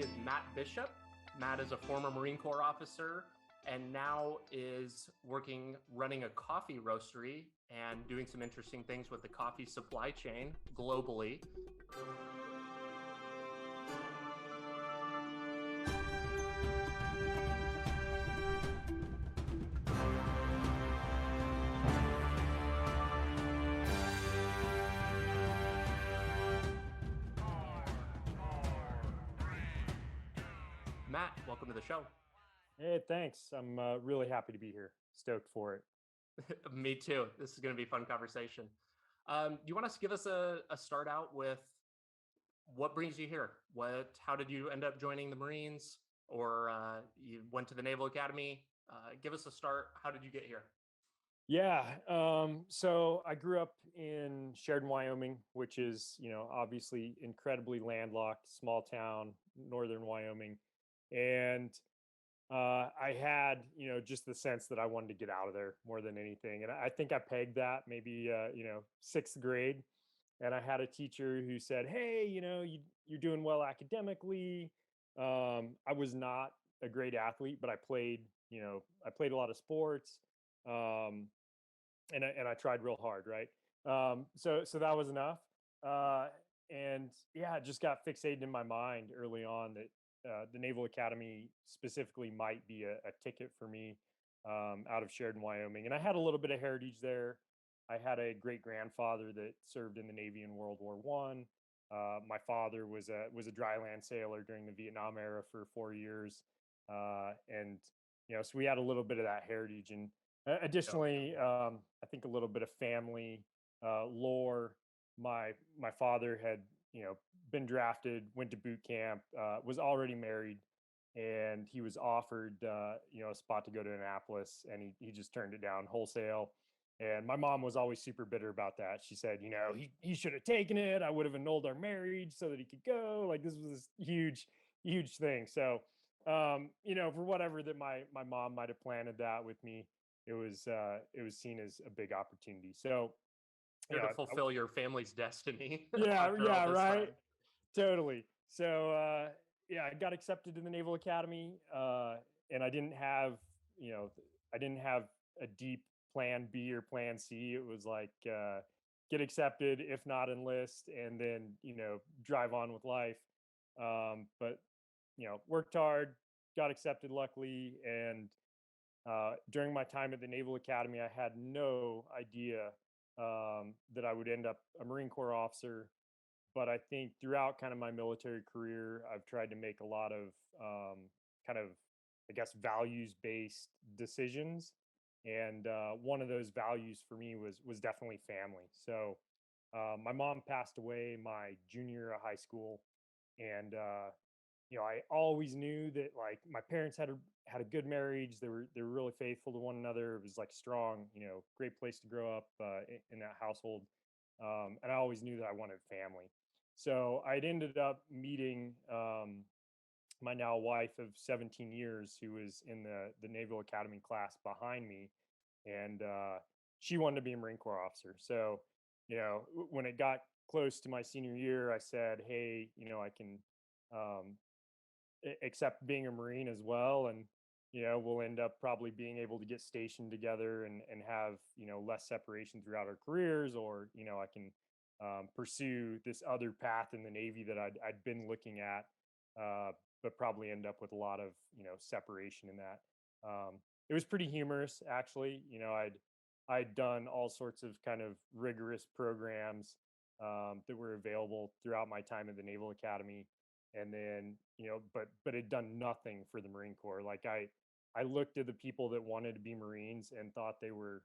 is Matt Bishop. Matt is a former Marine Corps officer and now is running a coffee roastery and doing some interesting things with the coffee supply chain globally. Matt, welcome to the show. Hey, thanks. I'm really happy to be here. Stoked for it. Me too. This is going to be a fun conversation. Do you want to give us a start out with what brings you here? How did you end up joining the Marines, or you went to the Naval Academy? Give us a start. How did you get here? Yeah. So I grew up in Sheridan, Wyoming, which is, obviously incredibly landlocked, small town, northern Wyoming. And I had, just the sense that I wanted to get out of there more than anything. And I think I pegged that maybe, sixth grade. And I had a teacher who said, "Hey, you're doing well academically." I was not a great athlete, but I played a lot of sports. Um, and I tried real hard, right? So that was enough. And yeah, it just got fixated in my mind early on that the Naval Academy specifically might be a ticket for me out of Sheridan, Wyoming. And I had a little bit of heritage there. I had a great grandfather that served in the Navy in World War One. My father was a dry land sailor during the Vietnam era for 4 years, and so we had a little bit of that heritage. And additionally, I think a little bit of family lore. My father had been drafted, went to boot camp, was already married, and he was offered a spot to go to Annapolis, and he just turned it down wholesale. And my mom was always super bitter about that. She said, he should have taken it. I would have annulled our marriage so that he could go. Like, this was this huge thing. So for whatever that my mom might have planted that with me, it was seen as a big opportunity. So Here to fulfill your family's destiny. Yeah, after all this right. time. Totally. So yeah, I got accepted to the Naval Academy, and I didn't have a deep plan B or plan C. It was like get accepted, if not enlist, and then drive on with life. But worked hard, got accepted luckily, and during my time at the Naval Academy, I had no idea that I would end up a Marine Corps officer. But I think throughout kind of my military career, I've tried to make a lot of kind of, I guess, values-based decisions. And one of those values for me was definitely family. So my mom passed away my junior year of high school, and I always knew that like my parents had a good marriage. They were really faithful to one another. It was like strong, great place to grow up in that household. And I always knew that I wanted family. So I'd ended up meeting my now wife of 17 years, who was in the Naval Academy class behind me, and she wanted to be a Marine Corps officer. So when it got close to my senior year, I said, "Hey, I can um, accept being a Marine as well, and we'll end up probably being able to get stationed together and have less separation throughout our careers, or I can pursue this other path in the Navy that I'd been looking at, but probably end up with a lot of separation in that." It was pretty humorous, actually. I'd done all sorts of kind of rigorous programs that were available throughout my time at the Naval Academy, and then but it done nothing for the Marine Corps. Like I looked at the people that wanted to be Marines and thought they were,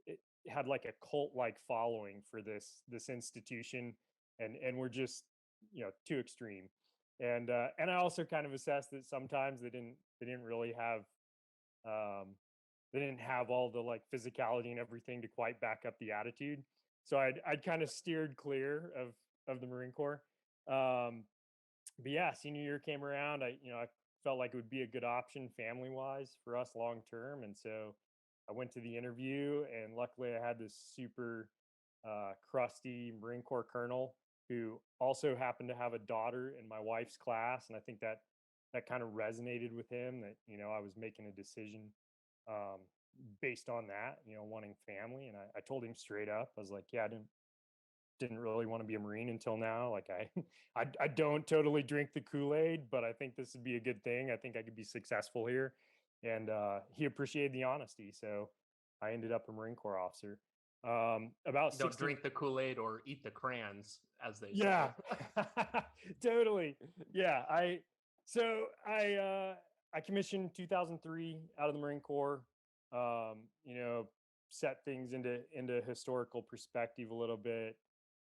it had like a cult like following for this institution, and we're just too extreme. And I also kind of assessed that sometimes they didn't really have they didn't have all the like physicality and everything to quite back up the attitude. So I'd kind of steered clear of the Marine Corps. But yeah, senior year came around. I felt like it would be a good option family wise for us long term, and so I went to the interview, and luckily I had this super crusty Marine Corps colonel who also happened to have a daughter in my wife's class, and I think that kind of resonated with him, that I was making a decision um, based on that, wanting family. And I told him straight up, I was like, yeah, I didn't really want to be a Marine until now. Like I don't totally drink the Kool-Aid, but I think this would be a good thing. I think I could be successful here. And he appreciated the honesty. So I ended up a Marine Corps officer. About You don't 60. drink the Kool-Aid or eat the crayons, as they Yeah, say. totally. Yeah. I commissioned 2003 out of the Marine Corps. Um, you know, set things into historical perspective a little bit.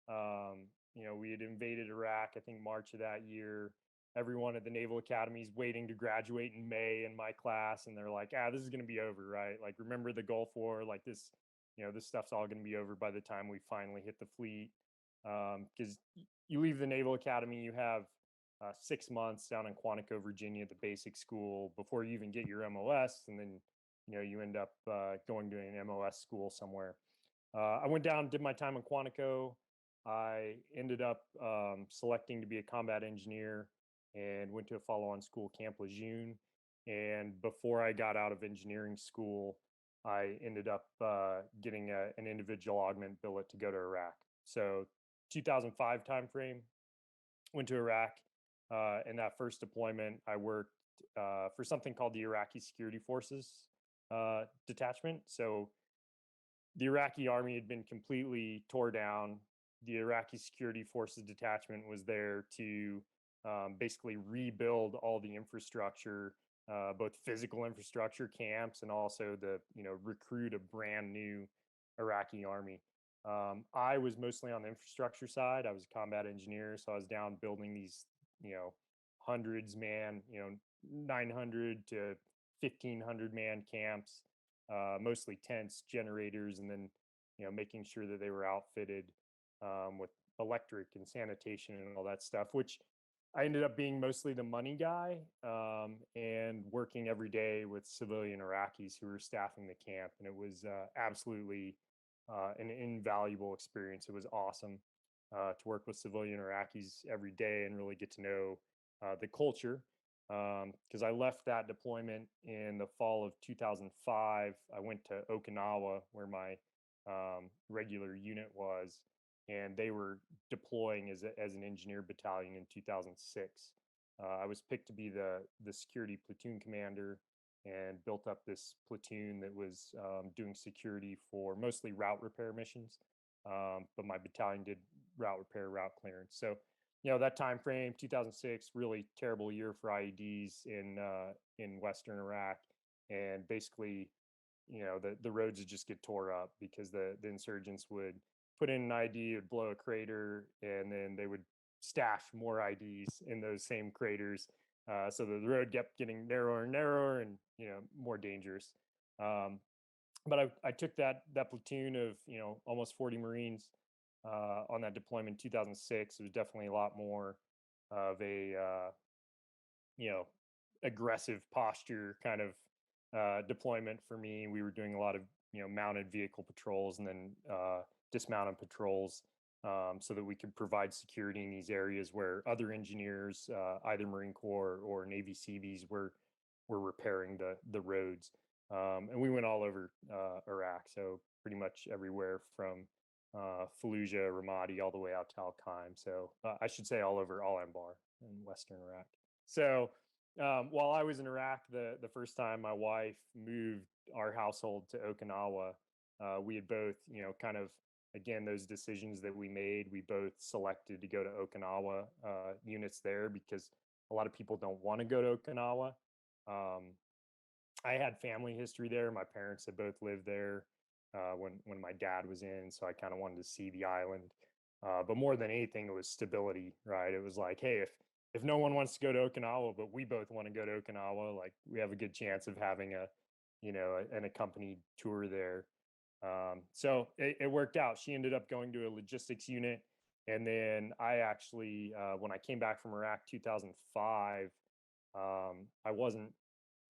We had invaded Iraq, I think March of that year. Everyone at the Naval Academy is waiting to graduate in May in my class, and they're like, this is going to be over, right? Like, remember the Gulf War? Like this stuff's all going to be over by the time we finally hit the fleet. Because you leave the Naval Academy, you have 6 months down in Quantico, Virginia, at the basic school before you even get your MOS, and then you end up going to an MOS school somewhere. I went down, did my time in Quantico. I ended up selecting to be a combat engineer and went to a follow-on school, Camp Lejeune. And before I got out of engineering school, I ended up getting an individual augment billet to go to Iraq. So 2005 timeframe, went to Iraq. In that first deployment, I worked for something called the Iraqi Security Forces Detachment. So the Iraqi army had been completely tore down. The Iraqi Security Forces Detachment was there to basically rebuild all the infrastructure, both physical infrastructure, camps, and also the recruit a brand new Iraqi army. I was mostly on the infrastructure side. I was a combat engineer, so I was down building these, hundreds man, 900 to 1,500 man camps, mostly tents, generators, and then making sure that they were outfitted with electric and sanitation and all that stuff. Which I ended up being mostly the money guy, and working every day with civilian Iraqis who were staffing the camp, and it was absolutely an invaluable experience. It was awesome to work with civilian Iraqis every day and really get to know the culture. Because I left that deployment in the fall of 2005. I went to Okinawa, where my regular unit was, and they were deploying as an engineer battalion in 2006. I was picked to be the security platoon commander, and built up this platoon that was doing security for mostly route repair missions. But my battalion did route repair, route clearance. So, that time frame, 2006, really terrible year for IEDs in Western Iraq, and basically, the roads would just get tore up because the insurgents would put in an ID, would blow a crater, and then they would stash more IDs in those same craters. So the road kept getting narrower and narrower, and more dangerous. Um, but I took that platoon of almost 40 Marines on that deployment in 2006. It was definitely a lot more of a you know aggressive posture kind of deployment for me. We were doing a lot of mounted vehicle patrols, and then dismounted patrols, so that we could provide security in these areas where other engineers, either Marine Corps or Navy Seabees, were repairing the roads. And we went all over Iraq, so pretty much everywhere from Fallujah, Ramadi, all the way out to Al Qaim. So I should say all over Al Anbar in Western Iraq. So while I was in Iraq, the first time my wife moved our household to Okinawa, we had both, kind of, again, those decisions that we made, we both selected to go to Okinawa units there because a lot of people don't want to go to Okinawa. I had family history there. My parents had both lived there when my dad was in, so I kind of wanted to see the island. But more than anything, it was stability, right? It was like, hey, if no one wants to go to Okinawa, but we both want to go to Okinawa, like we have a good chance of having an accompanied tour there. So it worked out. She ended up going to a logistics unit. And then I actually, when I came back from Iraq 2005,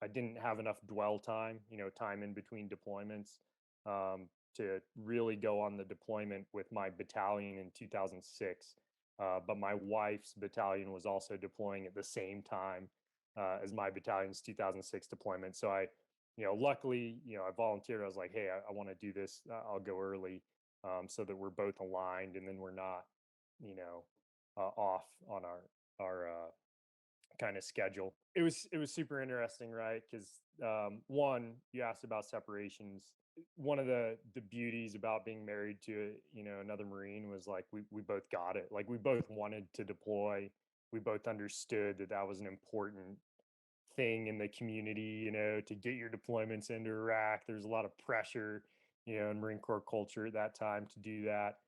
I didn't have enough dwell time, time in between deployments, to really go on the deployment with my battalion in 2006. but my wife's battalion was also deploying at the same time as my battalion's 2006 deployment. So luckily, I volunteered. I was like, hey, I want to do this. I'll go early, so that we're both aligned, and then we're not, off on our kind of schedule. It was super interesting, right? Because one, you asked about separations. One of the beauties about being married to another Marine was like we both got it. Like we both wanted to deploy. We both understood that that was an important thing in the community, to get your deployments into Iraq. There's a lot of pressure, in Marine Corps culture at that time to do that.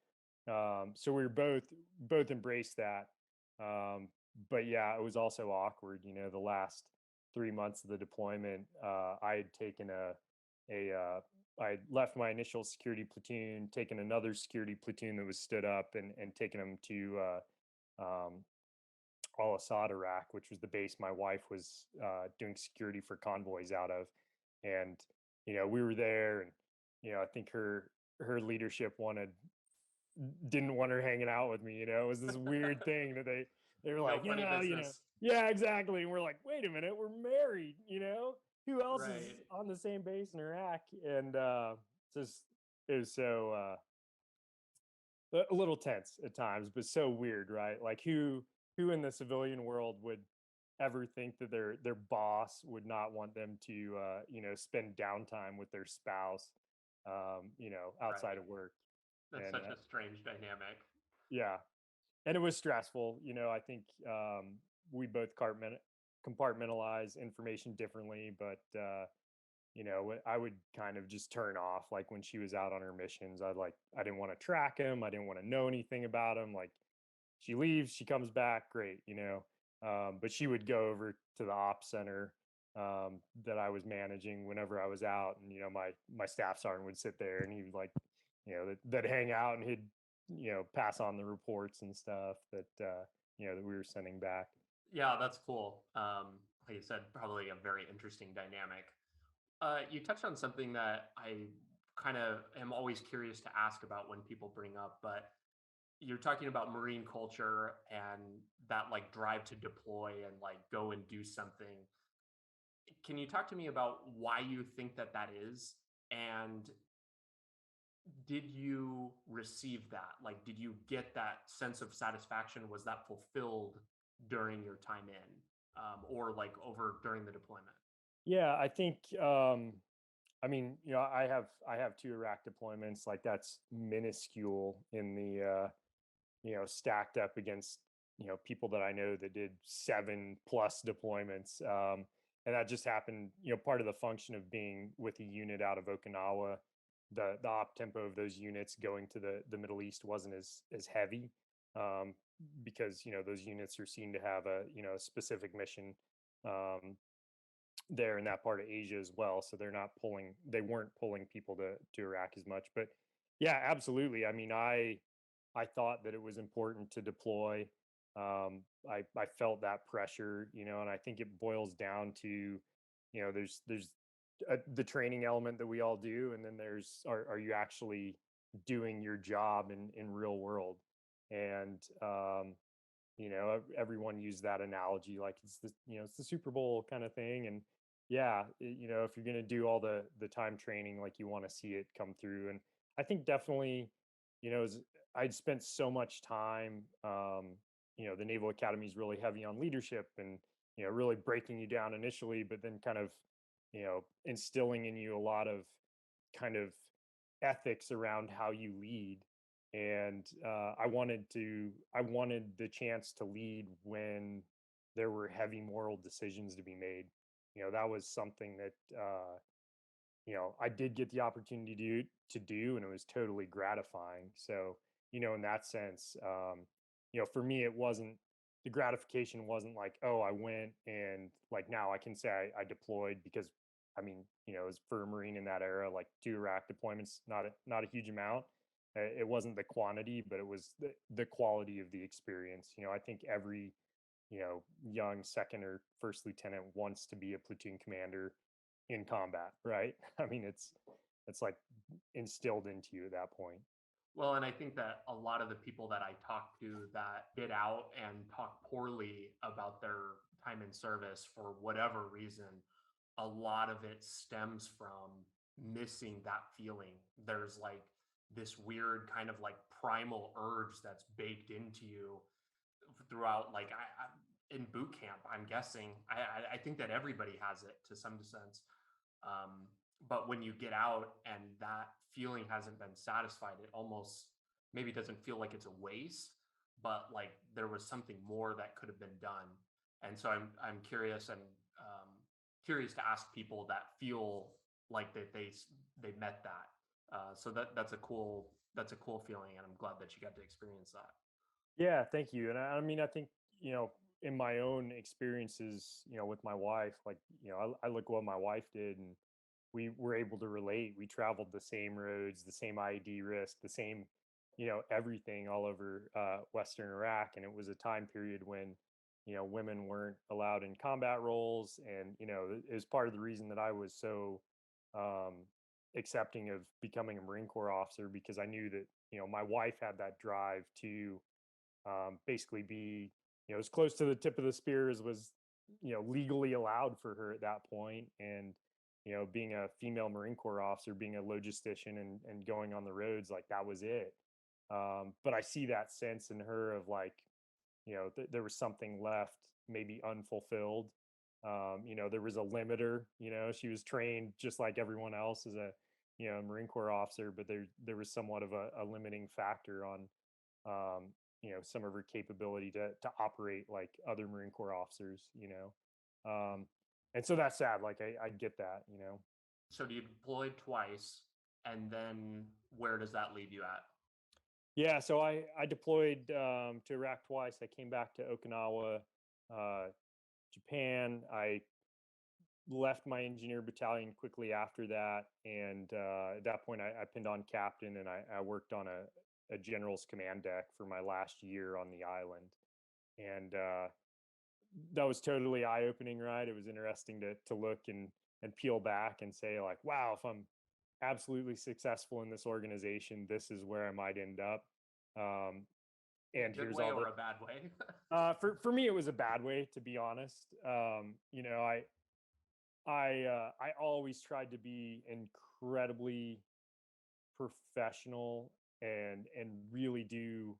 So we were both embraced that. But yeah, it was also awkward. The last 3 months of the deployment, I had taken I had left my initial security platoon, taken another security platoon that was stood up, and taken them to Al Assad, Iraq, which was the base my wife was doing security for convoys out of. And we were there, and I think her leadership didn't want her hanging out with me. It was this weird thing that they were No like, funny business. yeah, exactly. And we're like, wait a minute, we're married. Who else is Right. on the same base in Iraq? And just it was so a little tense at times, but so weird, right? Like who in the civilian world would ever think that their boss would not want them to spend downtime with their spouse, outside Right. of work. That's And such a strange dynamic. yeah, and it was stressful. I think we both compartmentalize information differently, but I would kind of just turn off. Like when she was out on her missions, I didn't want to track him. I didn't want to know anything about him. Like she leaves, she comes back, great. But she would go over to the ops center that I was managing whenever I was out, and my staff sergeant would sit there, and he would like, they'd hang out, and he'd pass on the reports and stuff that we were sending back. Yeah, that's cool. Like you said, probably a very interesting dynamic. You touched on something that I kind of am always curious to ask about when people bring up, but you're talking about Marine culture and that like drive to deploy and like go and do something. Can you talk to me about why you think that that is? And did you receive that? Like, did you get that sense of satisfaction? Was that fulfilled during your time in, or like over during the deployment? Yeah, I think I mean, I have two Iraq deployments. Like that's minuscule in the stacked up against people that I know that did 7+ deployments. And that just happened, part of the function of being with a unit out of Okinawa. The op tempo of those units going to the Middle East wasn't as heavy, um, because those units are seen to have a specific mission, um, there in that part of Asia as well. So they weren't pulling people to Iraq as much. But yeah, absolutely. I mean, I thought that it was important to deploy. I felt that pressure, and I think it boils down to, there's the training element that we all do, and then there's are you actually doing your job in real world? And everyone used that analogy, like it's the Super Bowl kind of thing. And yeah, if you're going to do all the time training, like you want to see it come through. And I think definitely, I'd spent so much time, the Naval Academy is really heavy on leadership, and really breaking you down initially, but then kind of instilling in you a lot of kind of ethics around how you lead. And I wanted the chance to lead when there were heavy moral decisions to be made. That was something that I did get the opportunity to do, and it was totally gratifying. So in that sense, for me, it wasn't the gratification wasn't like, oh, I went and like now I can say I deployed, because I mean, as for a Marine in that era, like 2 Iraq deployments, not a huge amount. It wasn't the quantity, but it was the quality of the experience. I think every young second or first lieutenant wants to be a platoon commander in combat, right? I mean, it's like instilled into you at that point. Well, and I think that a lot of the people that I talk to that get out and talk poorly about their time in service for whatever reason, a lot of it stems from missing that feeling. There's like this weird kind of like primal urge that's baked into you throughout, like in boot camp, I'm guessing. I think that everybody has it to some sense. Um, but when you get out and that feeling hasn't been satisfied, it almost maybe doesn't feel like it's a waste, but like there was something more that could have been done. And so I'm curious and curious to ask people that feel like that they met that. So that's a cool feeling, and I'm glad that you got to experience that. Yeah, thank you. And I mean, I think, in my own experiences, with my wife, like, I look what my wife did, and we were able to relate. We traveled the same roads, the same ID risk, the same, everything all over Western Iraq. And it was a time period when, women weren't allowed in combat roles. And, it was part of the reason that I was so um, accepting of becoming a Marine Corps officer, because I knew that, my wife had that drive to basically be, as close to the tip of the spear as was, legally allowed for her at that point. And, being a female Marine Corps officer, being a logistician, and going on the roads, like that was it. But I see that sense in her of like, there was something left, maybe unfulfilled. There was a limiter. She was trained just like everyone else as a, Marine Corps officer, but there was somewhat of a limiting factor on um, some of her capability to operate like other Marine Corps officers. And so that's sad. Like I get that. So you deployed twice, and then where does that leave you at? Yeah, so I deployed to Iraq twice. I came back to Okinawa, uh, Japan. I left my engineer battalion quickly after that, and at that point, I pinned on captain, and I worked on a general's command deck for my last year on the island, and that was totally eye opening. Right, it was interesting to look and peel back and say like, wow, if I'm absolutely successful in this organization, this is where I might end up. Um, In a and good here's way all the or a bad way? for me, it was a bad way, to be honest. I always tried to be incredibly professional and really do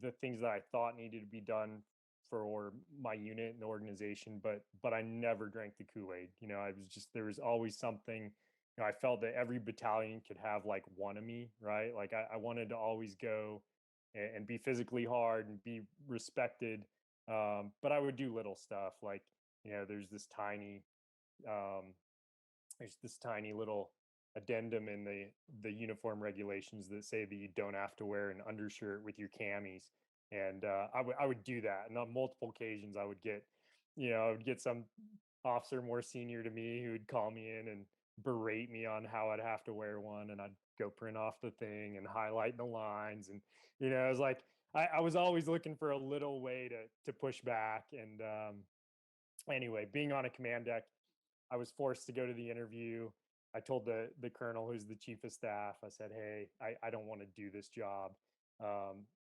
the things that I thought needed to be done for my unit and the organization, but I never drank the Kool-Aid. I was just, there was always something. I felt that every battalion could have like one of me, right? Like I wanted to always go and be physically hard and be respected. But I would do little stuff like, there's um, this tiny little addendum in the uniform regulations that say that you don't have to wear an undershirt with your camis. And I would do that, and on multiple occasions I would get some officer more senior to me who would call me in and berate me on how I'd have to wear one, and I'd go print off the thing and highlight the lines. And it was like I was always looking for a little way to push back. And anyway, being on a command deck, I was forced to go to the interview. I told the colonel, who's the chief of staff, I said, hey, I don't want to do this job.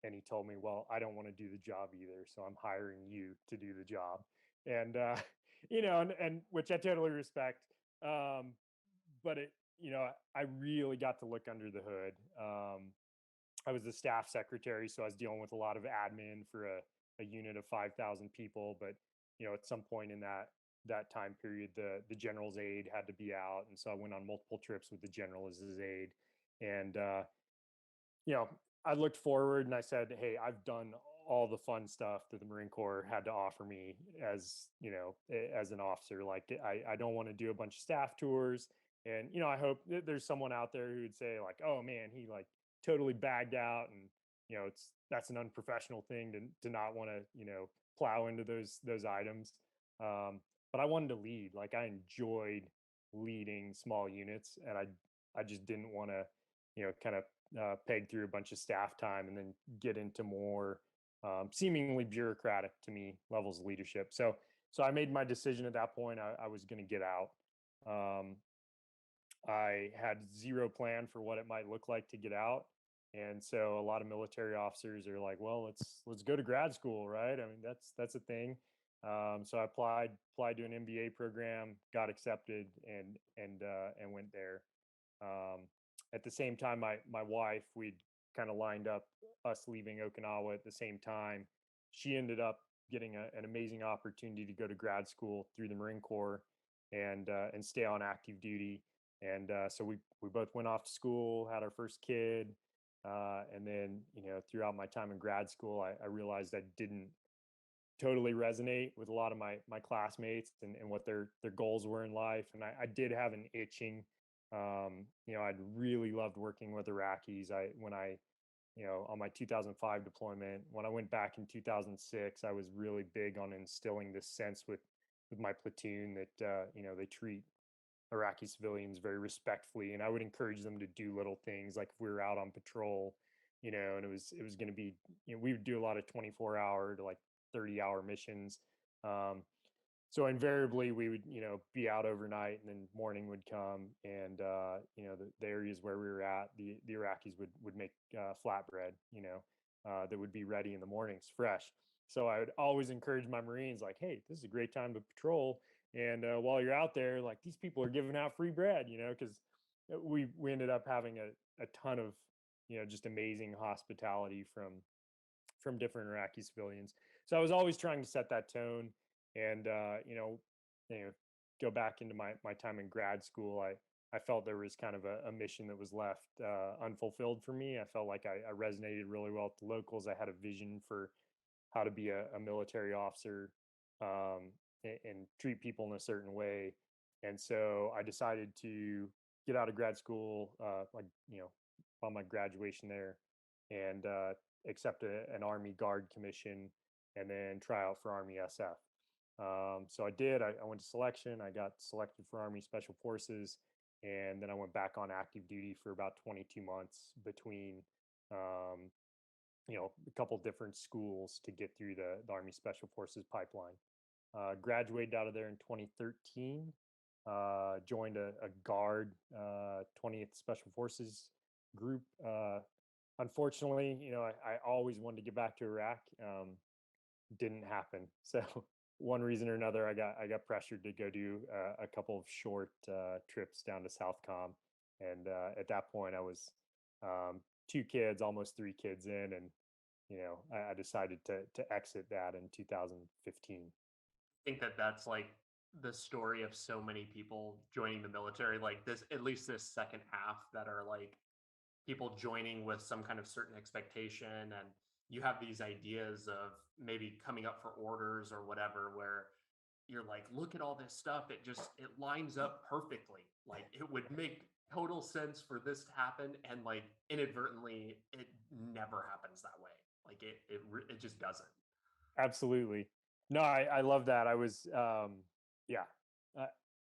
And he told me, well, I don't want to do the job either, so I'm hiring you to do the job. And and which I totally respect. Um, but I really got to look under the hood. I was the staff secretary, so I was dealing with a lot of admin for a unit of 5,000 people. But at some point in that time period, the general's aide had to be out, and so I went on multiple trips with the general as his aide. And you know, I looked forward and I said, "Hey, I've done all the fun stuff that the Marine Corps had to offer me as as an officer. Like, I don't want to do a bunch of staff tours." And I hope that there's someone out there who would say like, "Oh man, he like totally bagged out," and that's an unprofessional thing to not want to plow into those items. But I wanted to lead. Like, I enjoyed leading small units, and I just didn't want to kind of peg through a bunch of staff time and then get into more seemingly bureaucratic to me levels of leadership. So I made my decision at that point. I was going to get out. Um, I had zero plan for what it might look like to get out. And so a lot of military officers are like, well, let's go to grad school, right? I mean, that's a thing. So I applied to an MBA program, got accepted, and went there. Um, at the same time, my wife, we'd kind of lined up us leaving Okinawa at the same time. She ended up getting an amazing opportunity to go to grad school through the Marine Corps and stay on active duty. And so we both went off to school, had our first kid, and then throughout my time in grad school, I realized I didn't totally resonate with a lot of my classmates and what their goals were in life. And I did have an itching. I'd really loved working with Iraqis. When I on my 2005 deployment, when I went back in 2006, I was really big on instilling this sense with my platoon that they treat Iraqi civilians very respectfully, and I would encourage them to do little things like if we were out on patrol, and it was going to be, we would do a lot of 24-hour to like 30-hour missions. Um, so invariably we would be out overnight, and then morning would come, and the areas where we were at, the Iraqis would make flatbread, that would be ready in the mornings fresh. So I would always encourage my Marines, like, hey, this is a great time to patrol, and while you're out there, like, these people are giving out free bread, because we ended up having a ton of just amazing hospitality from different Iraqi civilians. So I was always trying to set that tone, and go back into my time in grad school. I felt there was kind of a mission that was left unfulfilled for me. I felt like I resonated really well with the locals. I had a vision for how to be a military officer, and treat people in a certain way. And so I decided to get out of grad school, on my graduation there, and accept an Army Guard commission, and then try out for Army SF. So I did. I went to selection. I got selected for Army Special Forces, and then I went back on active duty for about 22 months between, um, a couple different schools to get through the Army Special Forces pipeline. Graduated out of there in 2013. Joined a Guard 20th Special Forces group. Unfortunately, I always wanted to get back to Iraq. Didn't happen. So one reason or another, I got pressured to go do a couple of short trips down to Southcom, and at that point, I was two kids, almost three kids in, and I decided to exit that in 2015. Think that that's like the story of so many people joining the military, like this, at least this second half, that are like people joining with some kind of certain expectation, and you have these ideas of maybe coming up for orders or whatever, where you're like, look at all this stuff, it lines up perfectly, like it would make total sense for this to happen, and like inadvertently it never happens that way. Like it just doesn't. Absolutely. No, I love that. Yeah, I,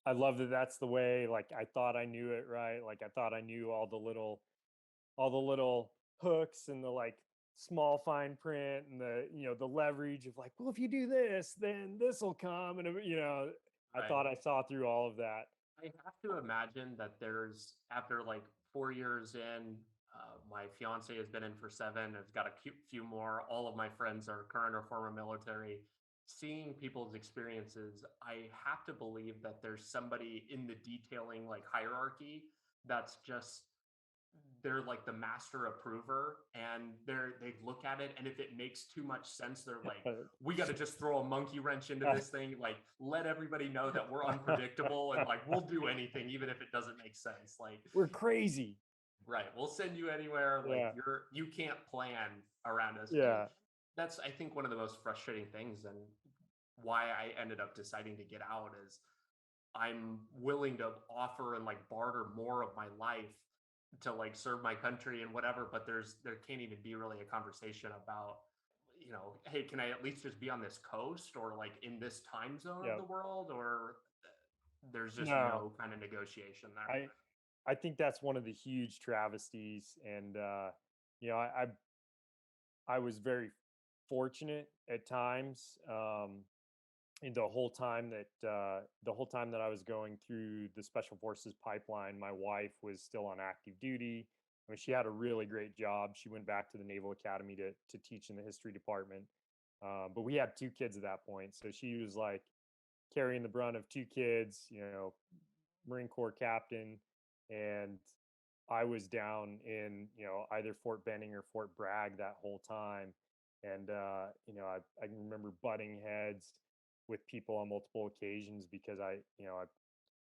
I love that that's the way, like, I thought I knew it, right? Like, I thought I knew all the little hooks and the like small fine print and the leverage of like, well, if you do this, then this will come. And, I Right. thought I saw through all of that. I have to imagine that there's, after like 4 years in, my fiance has been in for 7. I've got a few more. All of my friends are current or former military. Seeing people's experiences, I have to believe that there's somebody in the detailing like hierarchy that's just, they're like the master approver, and they look at it, and if it makes too much sense, they're like, we got to just throw a monkey wrench into this thing, like let everybody know that we're unpredictable, and like we'll do anything even if it doesn't make sense, like, We're crazy. right, we'll send you anywhere, like Yeah. you can't plan around us. And Yeah. that's, I think, one of the most frustrating things, and why I ended up deciding to get out, is I'm willing to offer and like barter more of my life to like serve my country and whatever, but there can't even be really a conversation about, hey, can I at least just be on this coast, or like in this time zone of Yeah. the world, or there's just No, no kind of negotiation there. I I think that's one of the huge travesties, and you know, I I was very fortunate at times. And the whole time that I was going through the Special Forces pipeline, my wife was still on active duty. I mean, she had a really great job. She went back to the Naval Academy to teach in the history department. But we had 2 kids at that point, so she was like carrying the brunt of 2 kids. Marine Corps captain, and I was down in either Fort Benning or Fort Bragg that whole time, and I remember butting heads with people on multiple occasions because I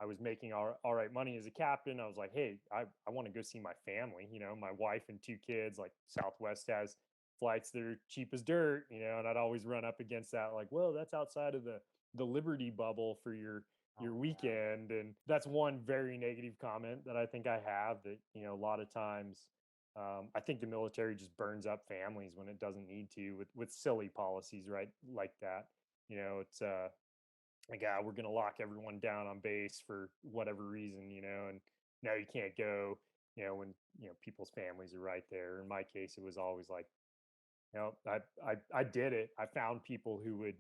was making all right money as a captain. I was like, hey, I want to go see my family, my wife and 2 kids. Like Southwest has flights that are cheap as dirt, and I'd always run up against that, like, well, that's outside of the Liberty bubble for your Oh, yeah. weekend. And that's one very negative comment that I think I have, that, a lot of times I think the military just burns up families when it doesn't need to, with silly policies, right? Like that. It's like, we're going to lock everyone down on base for whatever reason, and now you can't go, when, people's families are right there. In my case, it was always like, I did it. I found people who would,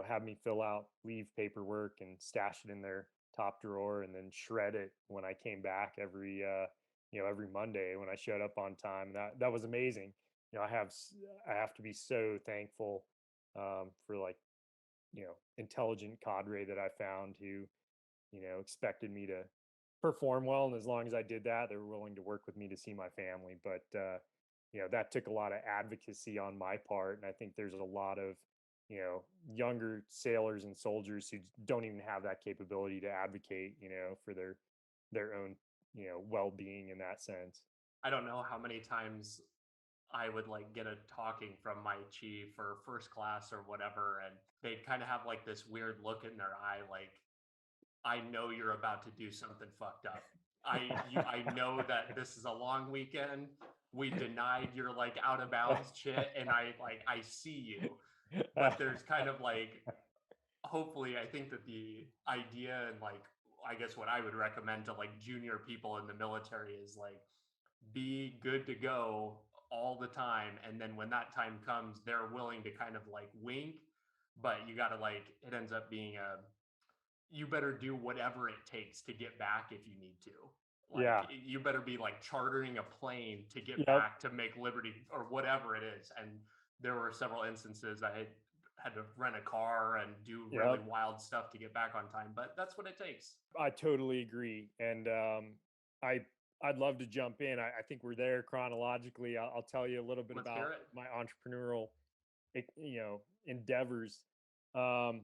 have me fill out leave paperwork and stash it in their top drawer and then shred it when I came back every Monday when I showed up on time. That was amazing. I have to be so thankful for, like, intelligent cadre that I found who, expected me to perform well. And as long as I did that, they were willing to work with me to see my family. But, that took a lot of advocacy on my part. And I think there's a lot of, younger sailors and soldiers who don't even have that capability to advocate, for their own, well-being in that sense. I don't know how many times I would like get a talking from my chief or first class or whatever, and they'd kind of have like this weird look in their eye, like, I know you're about to do something fucked up. I know that this is a long weekend. We denied your like out of bounds shit, and I see you. But there's kind of like, hopefully, I think that the idea, and like, I guess what I would recommend to like junior people in the military is like, be good to go all the time, and then when that time comes, they're willing to kind of like wink, but you got to like, it ends up being a, you better do whatever it takes to get back if you need to. Like, Yeah. you better be like chartering a plane to get Yep. back to make Liberty or whatever it is. And there were several instances I had to rent a car and do really Yep. wild stuff to get back on time, but that's what it takes. I totally agree. And I I'd love to jump in. I think we're there chronologically. I'll tell you a little bit Let's hear about it. my entrepreneurial, endeavors. Um,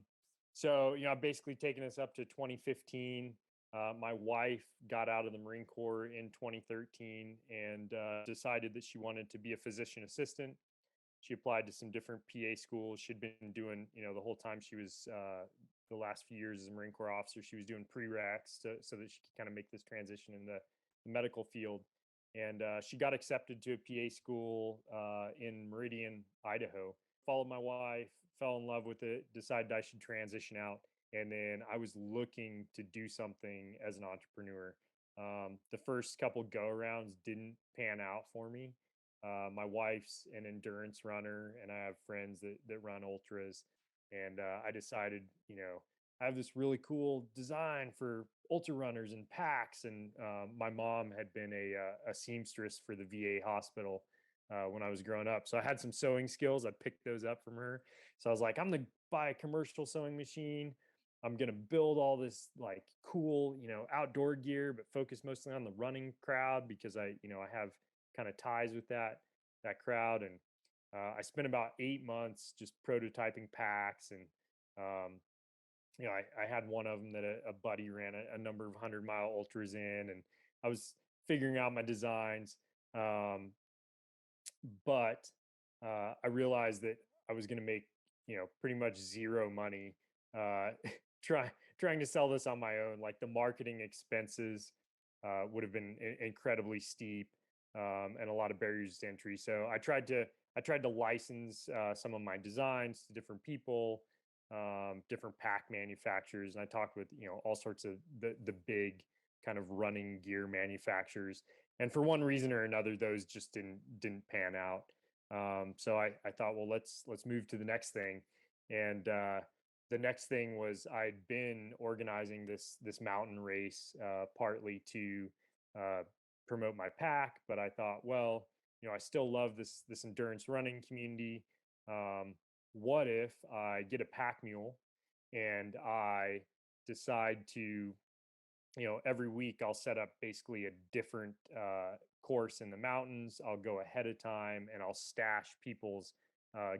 so, I've basically taken us up to 2015. My wife got out of the Marine Corps in 2013 and decided that she wanted to be a physician assistant. She applied to some different PA schools. She'd been doing, the whole time she was the last few years as a Marine Corps officer, she was doing prereqs so that she could kind of make this transition in the medical field. And she got accepted to a PA school in Meridian, Idaho. Followed my wife, fell in love with it, decided I should transition out. And then I was looking to do something as an entrepreneur. The first couple go arounds didn't pan out for me. My wife's an endurance runner, and I have friends that run ultras. And I decided, I have this really cool design for ultra runners and packs. And my mom had been a seamstress for the VA hospital when I was growing up, so I had some sewing skills. I picked those up from her. So I was like, I'm gonna buy a commercial sewing machine. I'm gonna build all this like cool, outdoor gear, but focus mostly on the running crowd because I have kind of ties with that crowd. And I spent about 8 months just prototyping packs. And um, I had one of them that a buddy ran a number of 100-mile ultras in, and I was figuring out my designs. But I realized that I was going to make, pretty much zero money uh, trying to sell this on my own. Like, the marketing expenses would have been incredibly steep, and a lot of barriers to entry. So I tried to license some of my designs to different people, different pack manufacturers, and I talked with all sorts of the big kind of running gear manufacturers. And for one reason or another, those just didn't pan out. So I thought, well, let's move to the next thing. And the next thing was, I'd been organizing this mountain race, partly to promote my pack, but I thought, well, I still love this endurance running community. Um, what if I get a pack mule and I decide to, every week I'll set up basically a different course in the mountains. I'll go ahead of time and I'll stash people's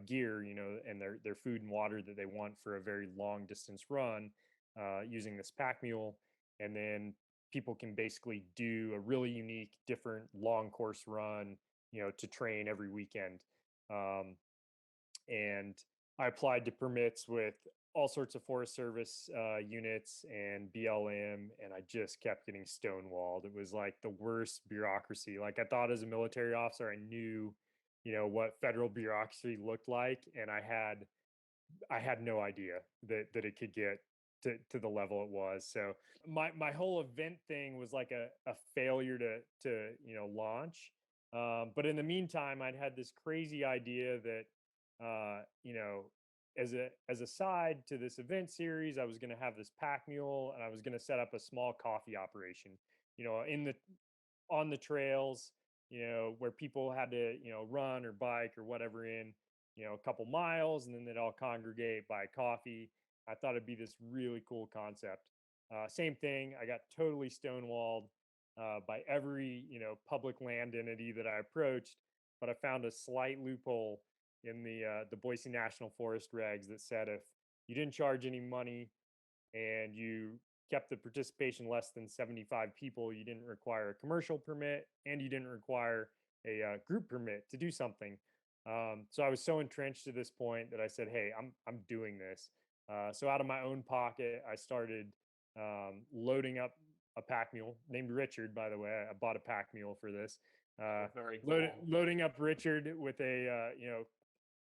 gear, and their food and water that they want for a very long distance run using this pack mule. And then people can basically do a really unique, different long course run, to train every weekend. Um, and I applied to permits with all sorts of Forest Service units and BLM, and I just kept getting stonewalled. It was like the worst bureaucracy. Like I thought as a military officer, I knew, what federal bureaucracy looked like, and I had no idea that it could get to the level it was. So my whole event thing was like a failure to launch. But in the meantime, I'd had this crazy idea that uh, you know, as a side to this event series, I was going to have this pack mule and I was going to set up a small coffee operation, in the on the trails, where people had to, run or bike or whatever in, a couple miles, and then they'd all congregate, buy coffee. I thought it'd be this really cool concept. Same thing. I got totally stonewalled by every, public land entity that I approached, but I found a slight loophole in the Boise National Forest regs that said if you didn't charge any money and you kept the participation less than 75 people, you didn't require a commercial permit and you didn't require a group permit to do something. So I was so entrenched to this point that I said, "Hey, I'm doing this." So out of my own pocket, I started loading up a pack mule named Richard. By the way, I bought a pack mule for this. Very cool. Loading up Richard with a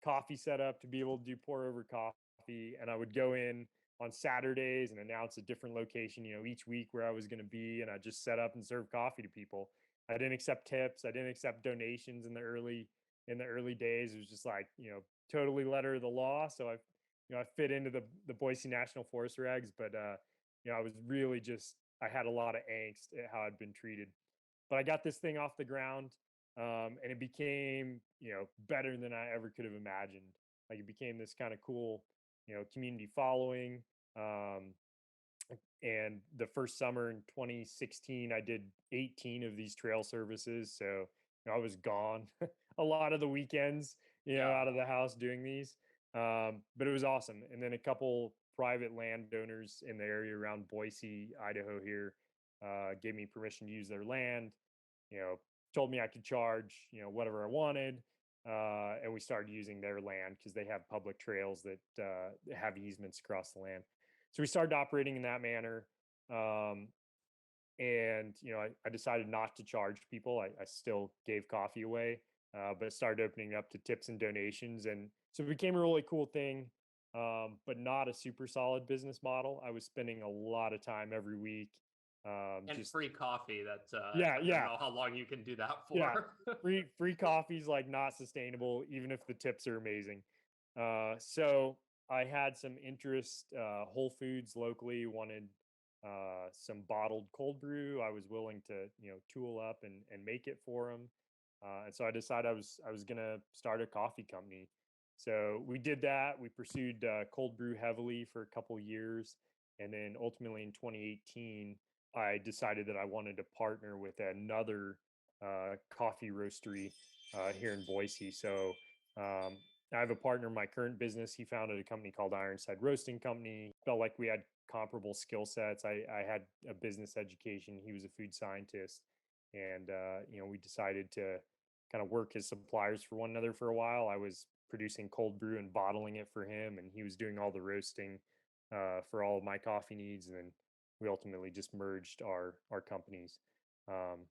coffee setup to be able to do pour over coffee, and I would go in on Saturdays and announce a different location, each week where I was going to be, and I just set up and serve coffee to people. I didn't accept tips. I didn't accept donations in the early days. It was just like, totally letter of the law. So I fit into the Boise National Forest regs, but I was really just I had a lot of angst at how I'd been treated. But I got this thing off the ground, and it became, better than I ever could have imagined. Like it became this kind of cool, community following. Um, and the first summer in 2016, I did 18 of these trail services. So I was gone a lot of the weekends, Yeah. out of the house doing these. But it was awesome. And then a couple private landowners in the area around Boise, Idaho here, gave me permission to use their land, you know, told me I could charge, whatever I wanted. And we started using their land because they have public trails that have easements across the land. So we started operating in that manner. Um, and, I decided not to charge people. I still gave coffee away, but it started opening up to tips and donations. And so it became a really cool thing, but not a super solid business model. I was spending a lot of time every week. And Just free coffee. That yeah, I don't yeah, know how long you can do that yeah. for. Free coffee's like not sustainable, even if the tips are amazing. So I had some interest. Whole Foods locally wanted some bottled cold brew. I was willing to, tool up and make it for them. And so I decided I was gonna start a coffee company. So we did that. We pursued cold brew heavily for a couple years, and then ultimately in 2018, I decided that I wanted to partner with another coffee roastery here in Boise. So um, I have a partner in my current business. He founded a company called Ironside Roasting Company. Felt like we had comparable skill sets. I had a business education. He was a food scientist, and we decided to kind of work as suppliers for one another for a while. I was producing cold brew and bottling it for him, and he was doing all the roasting for all of my coffee needs. And then we ultimately just merged our companies. Um,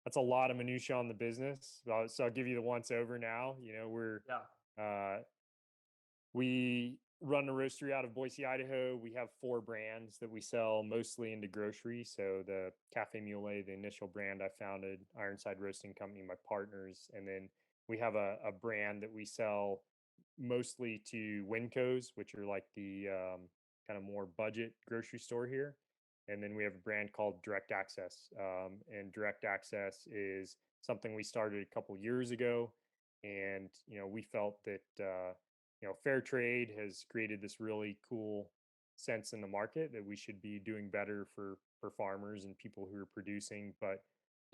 that's a lot of minutia on the business. So I'll give you the once over now. Yeah. Uh, we run a roastery out of Boise, Idaho. We have 4 brands that we sell mostly into grocery. So the Cafe Mule, the initial brand I founded, Ironside Roasting Company, my partners, and then we have a brand that we sell mostly to Wincos, which are like the kind of more budget grocery store here. and then we have a brand called Direct Access. And Direct Access is something we started a couple years ago, and we felt that fair trade has created this really cool sense in the market that we should be doing better for farmers and people who are producing. But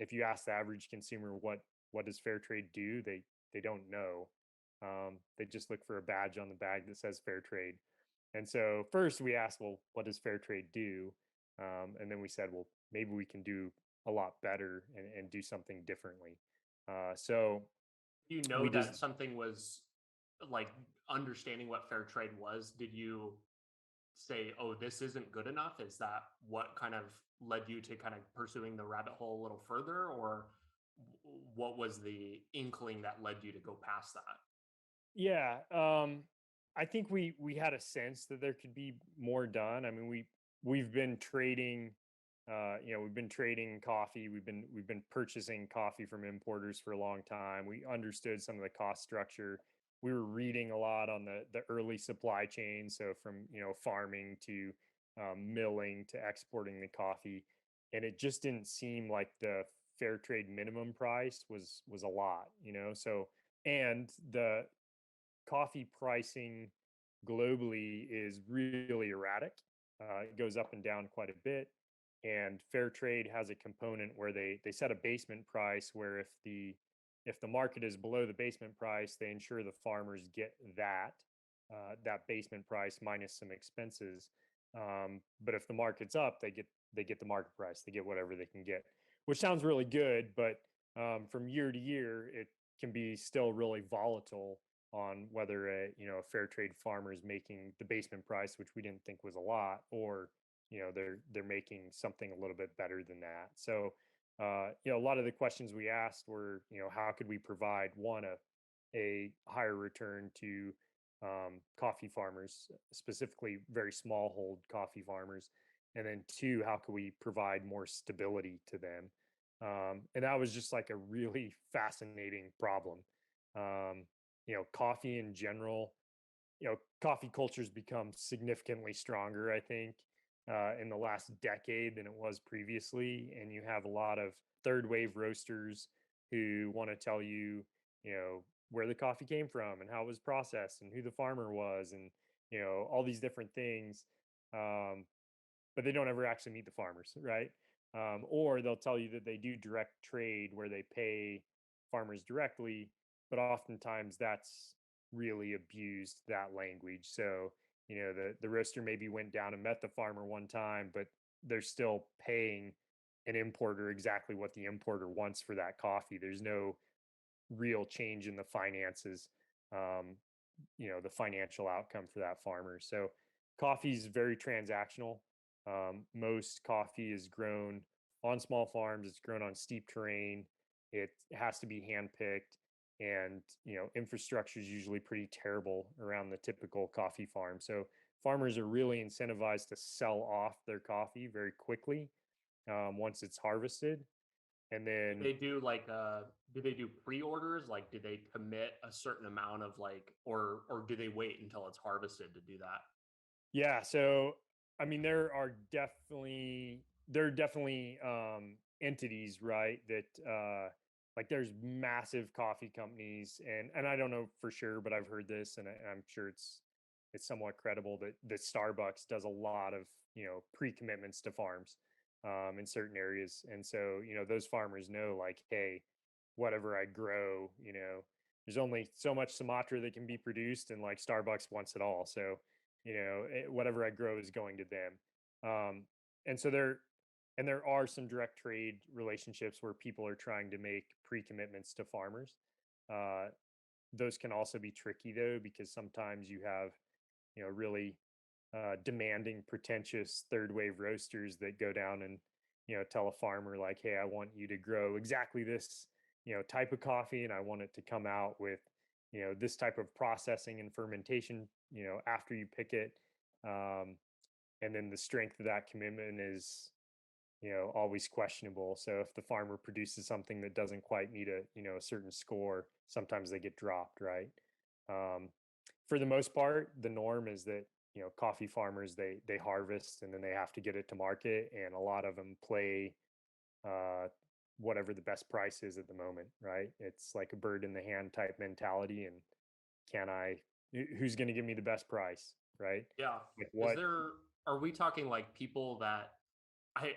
if you ask the average consumer what does fair trade do, they don't know. They just look for a badge on the bag that says fair trade. And so first we asked, well, what does fair trade do? And then we said, well, maybe we can do a lot better and do something differently. So Do you we know just that something was like understanding what fair trade was? Did you say, oh, this isn't good enough? Is that what kind of led you to kind of pursuing the rabbit hole a little further? Or what was the inkling that led you to go past that? Yeah, I think we had a sense that there could be more done. I mean, we've been trading, we've been trading coffee. We've been purchasing coffee from importers for a long time. We understood some of the cost structure. We were reading a lot on the early supply chain, so from farming to milling to exporting the coffee, and it just didn't seem like the fair trade minimum price was a lot. So and the coffee pricing globally is really erratic. It goes up and down quite a bit. And fair trade has a component where they set a basement price where if the market is below the basement price, they ensure the farmers get that basement price minus some expenses. But if the market's up, they get the market price. They get whatever they can get, which sounds really good, but from year to year, it can be still really volatile on whether a fair trade farmer is making the basement price, which we didn't think was a lot, or they're making something a little bit better than that. So a lot of the questions we asked were, how could we provide one a higher return to coffee farmers, specifically very small hold coffee farmers, and then two, how could we provide more stability to them? And that was just like a really fascinating problem. Um, Coffee in general, coffee culture's become significantly stronger, I think, in the last decade than it was previously. And you have a lot of third wave roasters who want to tell you, where the coffee came from and how it was processed and who the farmer was and, all these different things. Um, but they don't ever actually meet the farmers, right? Or they'll tell you that they do direct trade where they pay farmers directly, but oftentimes that's really abused that language. So, the roaster maybe went down and met the farmer one time, but they're still paying an importer exactly what the importer wants for that coffee. There's no real change in the finances, um, the financial outcome for that farmer. So coffee is very transactional. Most coffee is grown on small farms. It's grown on steep terrain. It has to be handpicked, and infrastructure is usually pretty terrible around the typical coffee farm. So farmers are really incentivized to sell off their coffee very quickly once it's harvested, and Do then they do like do they do pre-orders? Like do they commit a certain amount of like or do they wait until it's harvested to do that? yeah, so I mean there are definitely entities, right, that like there's massive coffee companies, and I don't know for sure, but I've heard this, and I'm sure it's somewhat credible that Starbucks does a lot of pre-commitments to farms in certain areas. And so those farmers know, like, hey, whatever I grow, there's only so much Sumatra that can be produced, and like Starbucks wants it all. So whatever I grow is going to them. And so there are some direct trade relationships where people are trying to make pre-commitments to farmers. Uh, those can also be tricky though, because sometimes you have really demanding, pretentious third wave roasters that go down and tell a farmer like, hey, I want you to grow exactly this type of coffee, and I want it to come out with this type of processing and fermentation after you pick it. um, and then the strength of that commitment is always questionable. So if the farmer produces something that doesn't quite meet a certain score, sometimes they get dropped, right? um, for the most part, the norm is that coffee farmers, they harvest and then they have to get it to market, and a lot of them play uh, whatever the best price is at the moment, right? It's like a bird in the hand type mentality, and can I? Who's going to give me the best price, right? Yeah. Like Is what? there, are we talking like people that I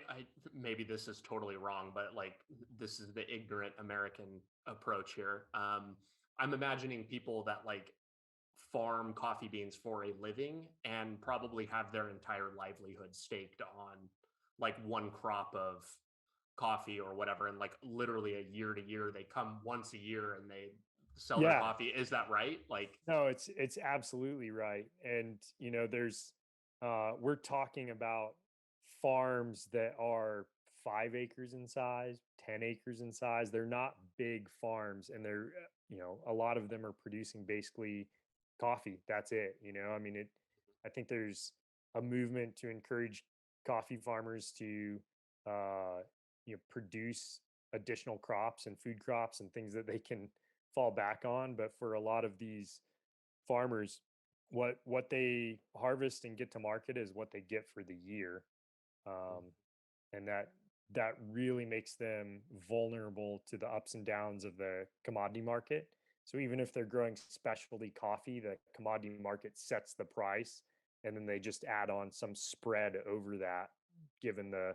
maybe this is totally wrong, but like this is the ignorant American approach here. I'm imagining people that like farm coffee beans for a living and probably have their entire livelihood staked on like one crop of coffee or whatever, and like literally a year to year they come once a year and they sell their Yeah, coffee. Is that right? Like, no, it's absolutely right. And there's we're talking about farms that are 5 acres in size, 10 acres in size. They're not big farms, and they're a lot of them are producing basically coffee. That's it. I mean, I think there's a movement to encourage coffee farmers to uh produce additional crops and food crops and things that they can fall back on. But for a lot of these farmers, what they harvest and get to market is what they get for the year. And that really makes them vulnerable to the ups and downs of the commodity market. So even if they're growing specialty coffee, the commodity market sets the price, and then they just add on some spread over that, given the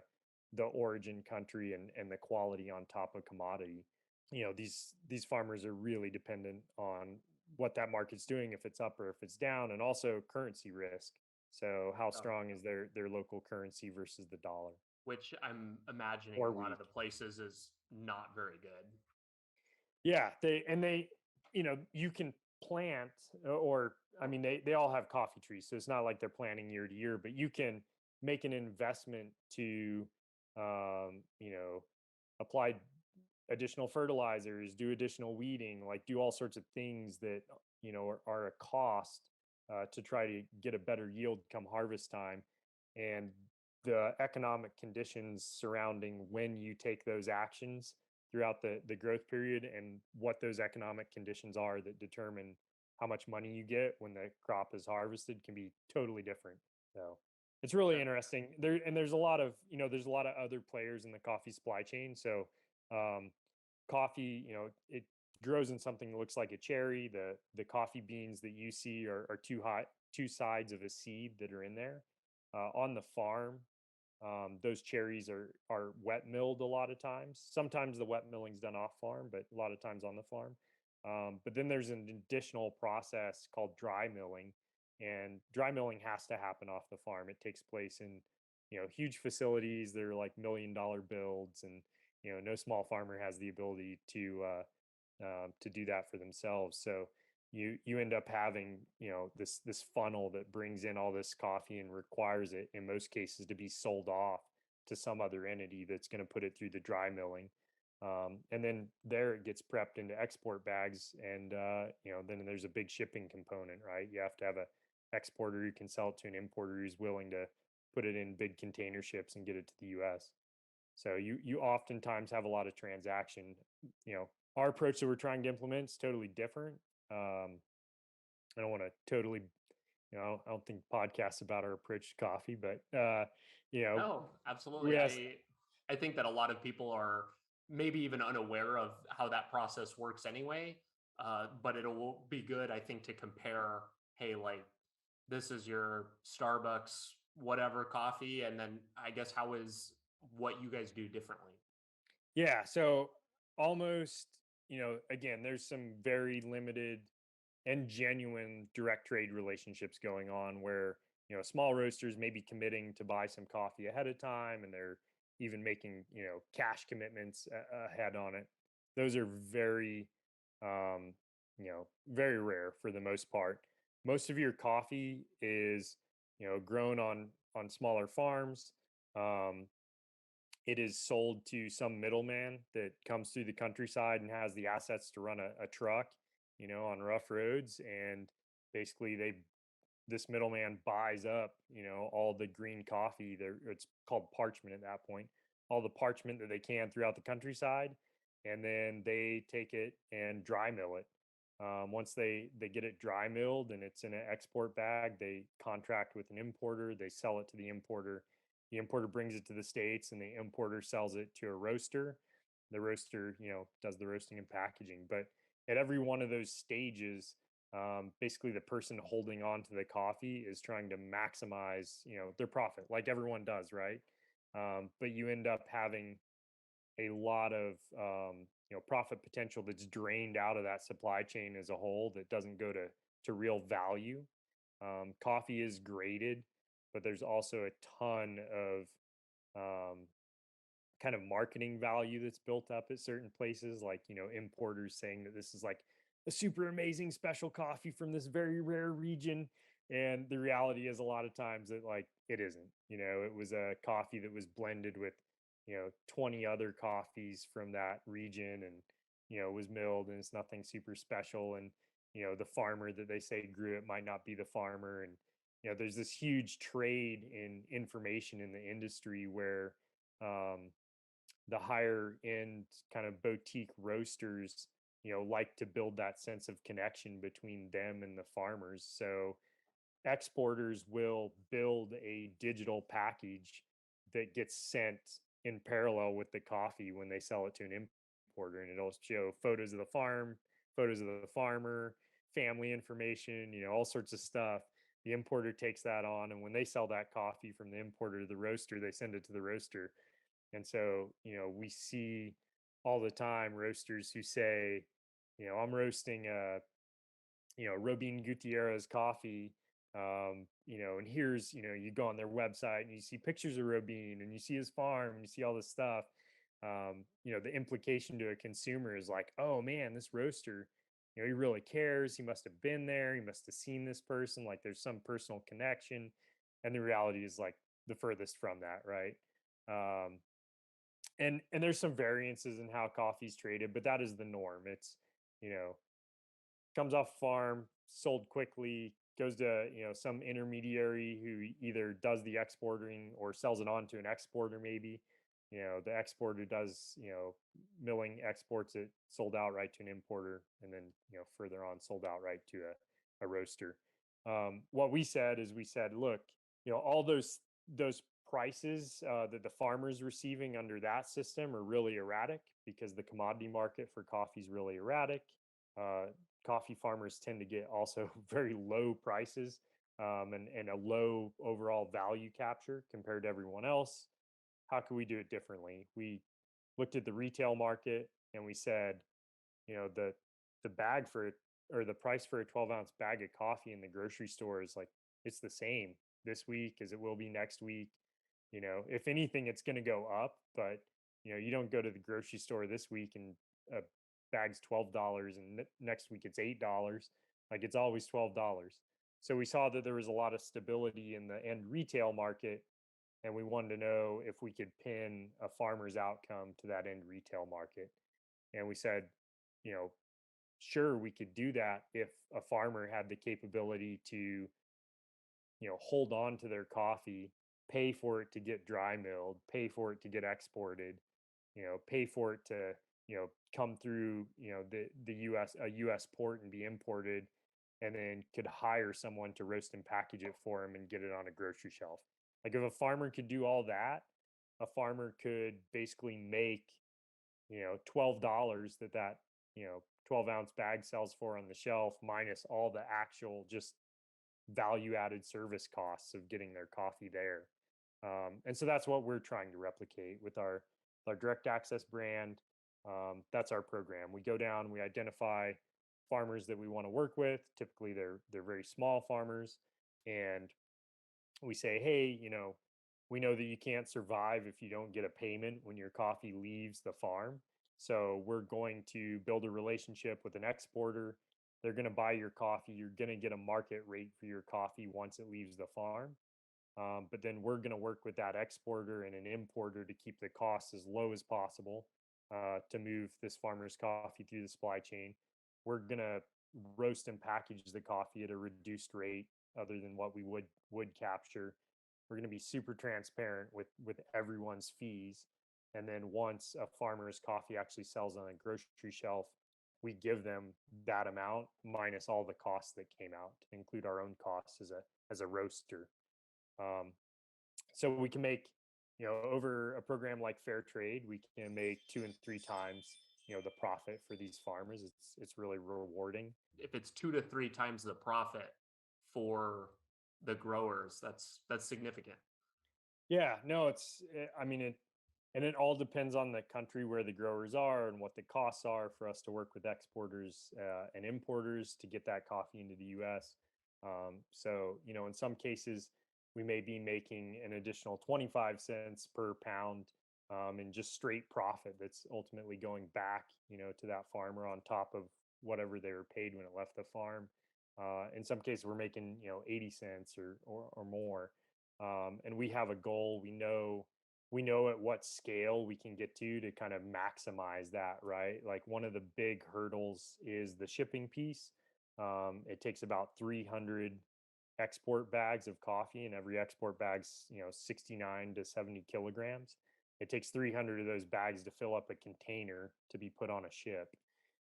origin country and the quality on top of commodity. These farmers are really dependent on what that market's doing, if it's up or if it's down, and also currency risk. So how uh, strong is their local currency versus the dollar, which I'm imagining a or lot of weak? the places is not very good. Yeah, you can plant, or I mean, they all have coffee trees, so it's not like they're planting year to year, but you can make an investment to, apply additional fertilizers, do additional weeding, like do all sorts of things that are a cost, to try to get a better yield come harvest time. And the economic conditions surrounding when you take those actions throughout the growth period, and what those economic conditions are that determine how much money you get when the crop is harvested, can be totally different. So it's really Yeah. interesting there. And there's a lot of other players in the coffee supply chain. So um, coffee, it grows in something that looks like a cherry. The coffee beans that you see are two sides of a seed that are in there. On the farm, those cherries are wet milled a lot of times. Sometimes the wet milling's done off farm, but a lot of times on the farm. But then there's an additional process called dry milling, and dry milling has to happen off the farm. It takes place in huge facilities. They're like $1 million builds, and no small farmer has the ability to do that for themselves. So you end up having this funnel that brings in all this coffee and requires it in most cases to be sold off to some other entity that's going to put it through the dry milling. And then there it gets prepped into export bags, and then there's a big shipping component, right? You have to have a exporter who can sell it to an importer who's willing to put it in big container ships and get it to the US. So you oftentimes have a lot of transaction. Our approach that we're trying to implement is totally different. I don't want to totally, I don't think podcasts about our approach to coffee, but you know, No, absolutely. we ask, I think that a lot of people are maybe even unaware of how that process works anyway. But it'll be good, I think, to compare. Hey, like this is your Starbucks whatever coffee, and then I guess how is what you guys do differently? yeah. So almost, again, there's some very limited and genuine direct trade relationships going on where small roasters may be committing to buy some coffee ahead of time, and they're even making cash commitments ahead on it. Those are um, very rare for the most part. Most of your coffee is grown on smaller farms. um, it is sold to some middleman that comes through the countryside and has the assets to run a truck, on rough roads. And basically, this middleman buys up, all the green coffee. There, it's called parchment at that point. All the parchment that they can throughout the countryside, and then they take it and dry mill it. Once they get it dry milled and it's in an export bag, they contract with an importer. They sell it to the importer. The importer brings it to the States, and the importer sells it to a roaster. The roaster, does the roasting and packaging. But at every one of those stages, basically the person holding on to the coffee is trying to maximize, their profit, like everyone does, right? But you end up having a lot of profit potential that's drained out of that supply chain as a whole that doesn't go to real value. Coffee is graded, but there's also a ton of um, kind of marketing value that's built up at certain places, like importers saying that this is like a super amazing special coffee from this very rare region. And the reality is a lot of times that like it isn't. It was a coffee that was blended with 20 other coffees from that region, and was milled, and it's nothing super special. And the farmer that they say grew it might not be the farmer. And there's this huge trade in information in the industry where um, the higher end kind of boutique roasters like to build that sense of connection between them and the farmers. So exporters will build a digital package that gets sent in parallel with the coffee when they sell it to an importer, and it'll show photos of the farm, photos of the farmer, family information, all sorts of stuff. The importer takes that on, and when they sell that coffee from the importer to the roaster, they send it to the roaster. And so, we see all the time roasters who say, I'm roasting Robin Gutierrez coffee. And here's, you go on their website and you see pictures of Robin and you see his farm and you see all this stuff. The implication to a consumer is like, oh man, this roaster, he really cares. He must have been there. He must have seen this person. Like there's some personal connection. And the reality is like the furthest from that, right? Um, and there's some variances in how coffee's traded, but that is the norm. It's you know comes off farm, sold quickly, goes to some intermediary who either does the exporting or sells it on to an exporter. Maybe the exporter does milling, exports it, sold outright to an importer, and then further on sold outright to a roaster. What we said is, we said, look, all those prices that the farmer's receiving under that system are really erratic, because the commodity market for coffee is really erratic. Uh, Coffee farmers tend to get also very low prices, and a low overall value capture compared to everyone else. How can we do it differently? We looked at the retail market and we said, the bag for or the price for a 12-ounce bag of coffee in the grocery store is like, it's the same this week as it will be next week. If anything, it's going to go up, but you don't go to the grocery store this week and a bag's $12 and next week it's $8. Like it's always $12. So we saw that there was a lot of stability in the end retail market, and we wanted to know if we could pin a farmer's outcome to that end retail market. And we said, you know, sure, we could do that if a farmer had the capability to hold on to their coffee, pay for it to get dry milled, pay for it to get exported, pay for it to come through the US port and be imported, and then could hire someone to roast and package it for him and get it on a grocery shelf. Like if a farmer could do all that, a farmer could basically make $12 that 12-ounce bag sells for on the shelf, minus all the actual just value added service costs of getting their coffee there. And so that's what we're trying to replicate with our direct access brand. That's our program. We go down, we identify farmers that we want to work with. Typically they're very small farmers, and we say, hey, we know that you can't survive if you don't get a payment when your coffee leaves the farm. So we're going to build a relationship with an exporter. They're going to buy your coffee. You're going to get a market rate for your coffee once it leaves the farm. But then we're going to work with that exporter and an importer to keep the costs as low as possible, to move this farmer's coffee through the supply chain. We're going to roast and package the coffee at a reduced rate other than what we would capture. We're going to be super transparent with everyone's fees. And then once a farmer's coffee actually sells on a grocery shelf, we give them that amount minus all the costs that came out to include our own costs as a roaster. Um, so we can make, over a program like Fair Trade, we can make 2 and 3 times, the profit for these farmers. It's really rewarding. If it's 2 to 3 times the profit for the growers, that's significant. Yeah, no, I mean, it all depends on the country where the growers are and what the costs are for us to work with exporters and importers to get that coffee into the U.S. So, in some cases, we may be making an additional 25 cents per pound in just straight profit that's ultimately going back, to that farmer on top of whatever they were paid when it left the farm. In some cases, we're making, 80 cents or more. And we have a goal. We know at what scale we can get to kind of maximize that, right? Like one of the big hurdles is the shipping piece. It takes about 300 export bags of coffee, and every export bag's 69 to 70 kilograms. It takes 300 of those bags to fill up a container to be put on a ship.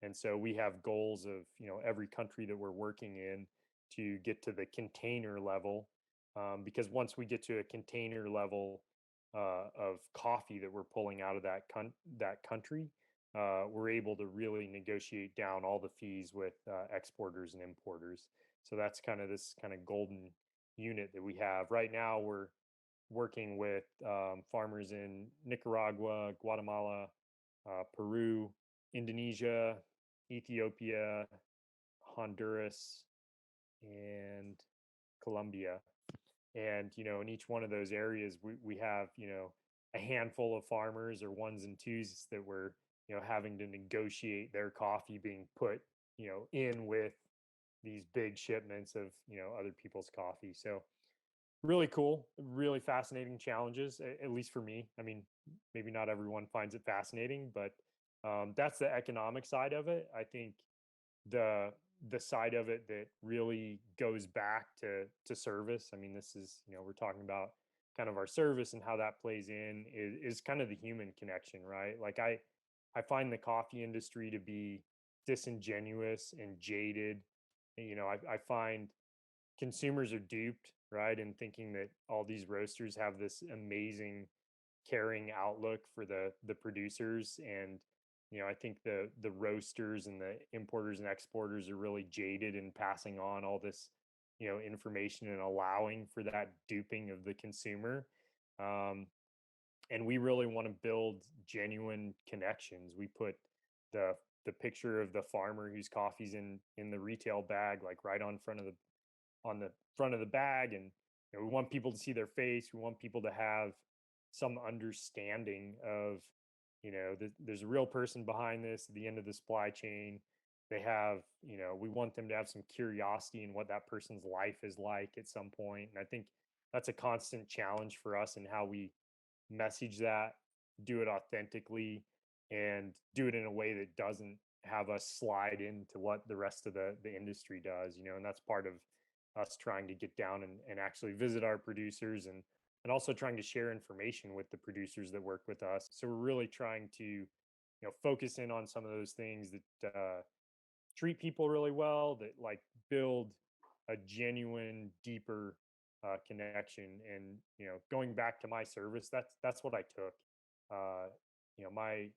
And so we have goals of every country that we're working in to get to the container level, because once we get to a container level of coffee that we're pulling out of that country, we're able to really negotiate down all the fees with exporters and importers. So that's kind of this kind of golden unit that we have right now. We're working with farmers in Nicaragua, Guatemala, Peru, Indonesia, Ethiopia, Honduras, and Colombia. And in each one of those areas, we have a handful of farmers or ones and twos that we're having to negotiate their coffee being put in with these big shipments of other people's coffee. So really cool, really fascinating challenges, at least for me. I mean, maybe not everyone finds it fascinating, but that's the economic side of it. I think the the side of it that really goes back to service. I mean, this is, we're talking about kind of our service and how that plays in is kind of the human connection, right? Like I find the coffee industry to be disingenuous and jaded. I find consumers are duped, right? And thinking that all these roasters have this amazing caring outlook for the producers. And I think the roasters and the importers and exporters are really jaded in passing on all this information and allowing for that duping of the consumer. Um, and we really want to build genuine connections. We put the the picture of the farmer whose coffee's in the retail bag, like right on the front of the bag. And we want people to see their face. We want people to have some understanding of there's a real person behind this at the end of the supply chain. They have, we want them to have some curiosity in what that person's life is like at some point. And I think that's a constant challenge for us in how we message that, do it authentically, and do it in a way that doesn't have us slide into what the rest of the industry does. And that's part of us trying to get down and actually visit our producers, and also trying to share information with the producers that work with us. So we're really trying to focus in on some of those things that treat people really well, that like build a genuine, deeper connection. And going back to my service, that's what I took. Uh, my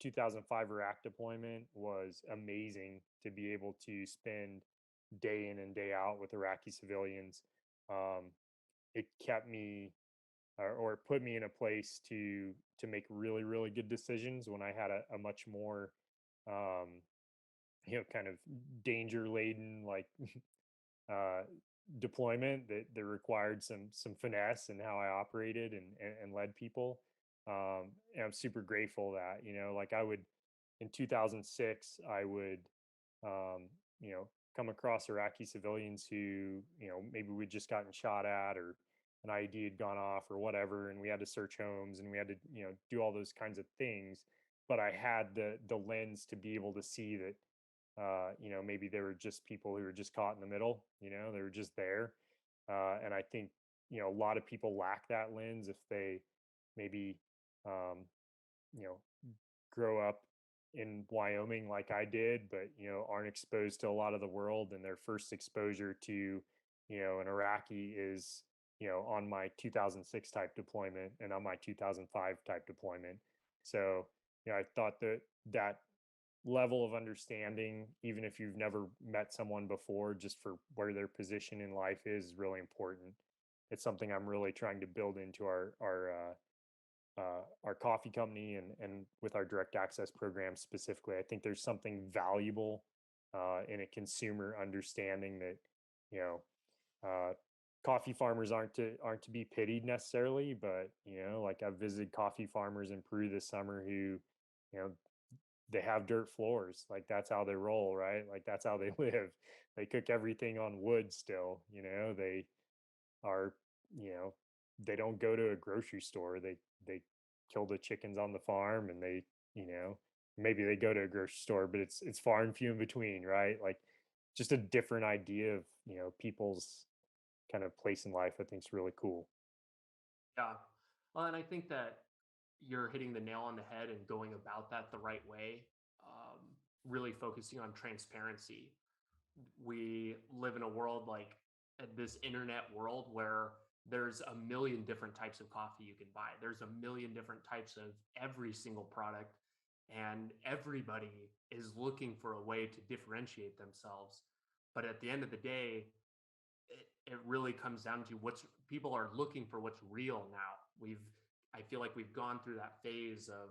2005 Iraq deployment was amazing to be able to spend day in and day out with Iraqi civilians. Um, it kept me or put me in a place to make really really good decisions when I had a much more um, kind of danger laden, like uh, deployment that required some finesse in how I operated and led people. And I'm super grateful that like I would in 2006 I would um, come across Iraqi civilians who maybe we'd just gotten shot at, or an IED had gone off or whatever, and we had to search homes and we had to do all those kinds of things. But I had the lens to be able to see that maybe they were just people who were just caught in the middle. They were just there. And I think, a lot of people lack that lens if they maybe, um, you know, grow up in Wyoming like I did, but aren't exposed to a lot of the world, and their first exposure to an Iraqi is on my 2006 type deployment and on my 2005 type deployment. So I thought that level of understanding, even if you've never met someone before, just for where their position in life is really important. It's something I'm really trying to build into our coffee company and with our direct access program specifically. I think there's something valuable in a consumer understanding that you know uh, coffee farmers aren't to be pitied necessarily, but like I've visited coffee farmers in Peru this summer who you know they have dirt floors. Like that's how they roll, right? Like that's how they live. They cook everything on wood still. They are you know they don't go to a grocery store. They kill the chickens on the farm, and they you know maybe they go to a grocery store, but it's far and few in between, right? Like just a different idea of people's kind of place in life. I think is really cool. Yeah. Well, and I think that you're hitting the nail on the head and going about that the right way. Um, really focusing on transparency. We live in a world like this internet world where there's a million different types of coffee you can buy. There's a million different types of every single product, and everybody is looking for a way to differentiate themselves. But at the end of the day, it really comes down to what's people are looking for what's real now. I feel like we've gone through that phase of,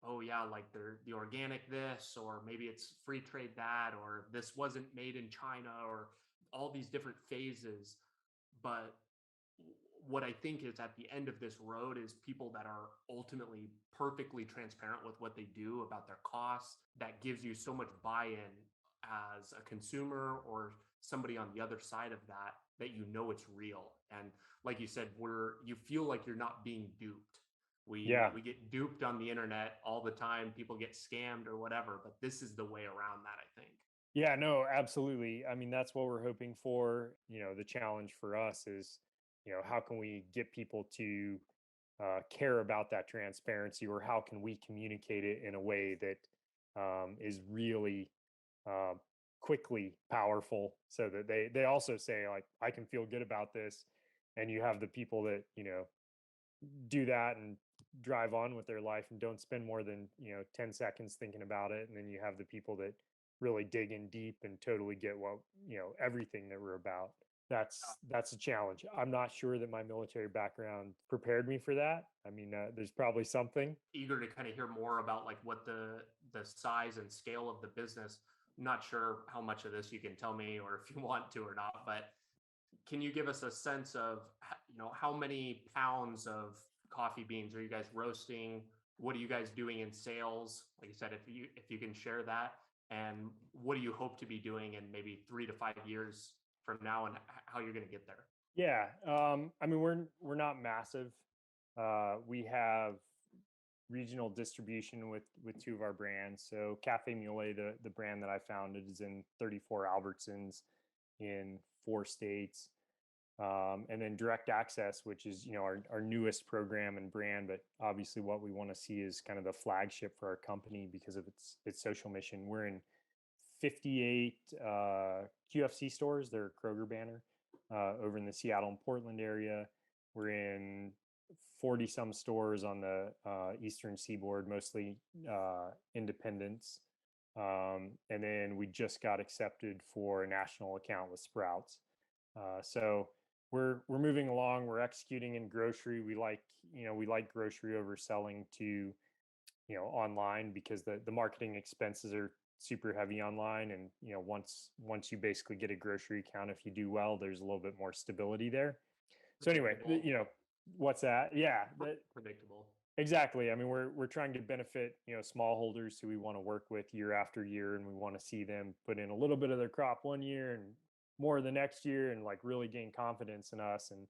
oh yeah, like the organic this, or maybe it's free trade that, or this wasn't made in China, or all these different phases. But what I think is at the end of this road is people that are ultimately perfectly transparent with what they do about their costs. That gives you so much buy-in as a consumer or somebody on the other side of that, that it's real. And like you said, you feel like you're not being duped. Yeah. We get duped on the internet all the time. People get scammed or whatever, but this is the way around that, I think. Yeah, no, absolutely. I mean, that's what we're hoping for. The challenge for us is, how can we get people to care about that transparency, or how can we communicate it in a way that is really uh, quickly powerful, so that they also say like, I can feel good about this. And you have the people that do that and drive on with their life and don't spend more than 10 seconds thinking about it, and then you have the people that really dig in deep and totally get what everything that we're about. That's a challenge. I'm not sure that my military background prepared me for that. I mean, there's probably something. Eager to kind of hear more about like what the size and scale of the business. I'm not sure how much of this you can tell me or if you want to or not, but can you give us a sense of how many pounds of coffee beans are you guys roasting? What are you guys doing in sales? Like you said, if you can share that, and what do you hope to be doing in maybe 3 to 5 years from now, and how you're going to get there? Yeah, I mean, we're not massive. We have regional distribution with two of our brands. So Cafe Mule, the brand that I founded, is in 34 Albertsons in 4 states. And then direct access, which is our newest program and brand, but obviously what we want to see is kind of the flagship for our company because of its social mission. We're in 58 QFC stores. They're a Kroger banner over in the Seattle and Portland area. We're in 40 some stores on the eastern seaboard, mostly independents. And then we just got accepted for a national account with Sprouts. So we're moving along. We're executing in grocery. We like grocery over selling to online, because the marketing expenses are super heavy online. And once you basically get a grocery account, if you do well, there's a little bit more stability there. So anyway, what's that? Yeah, Predictable. exactly. I mean, we're trying to benefit smallholders who we want to work with year after year, and we want to see them put in a little bit of their crop one year and more the next year, and like really gain confidence in us. And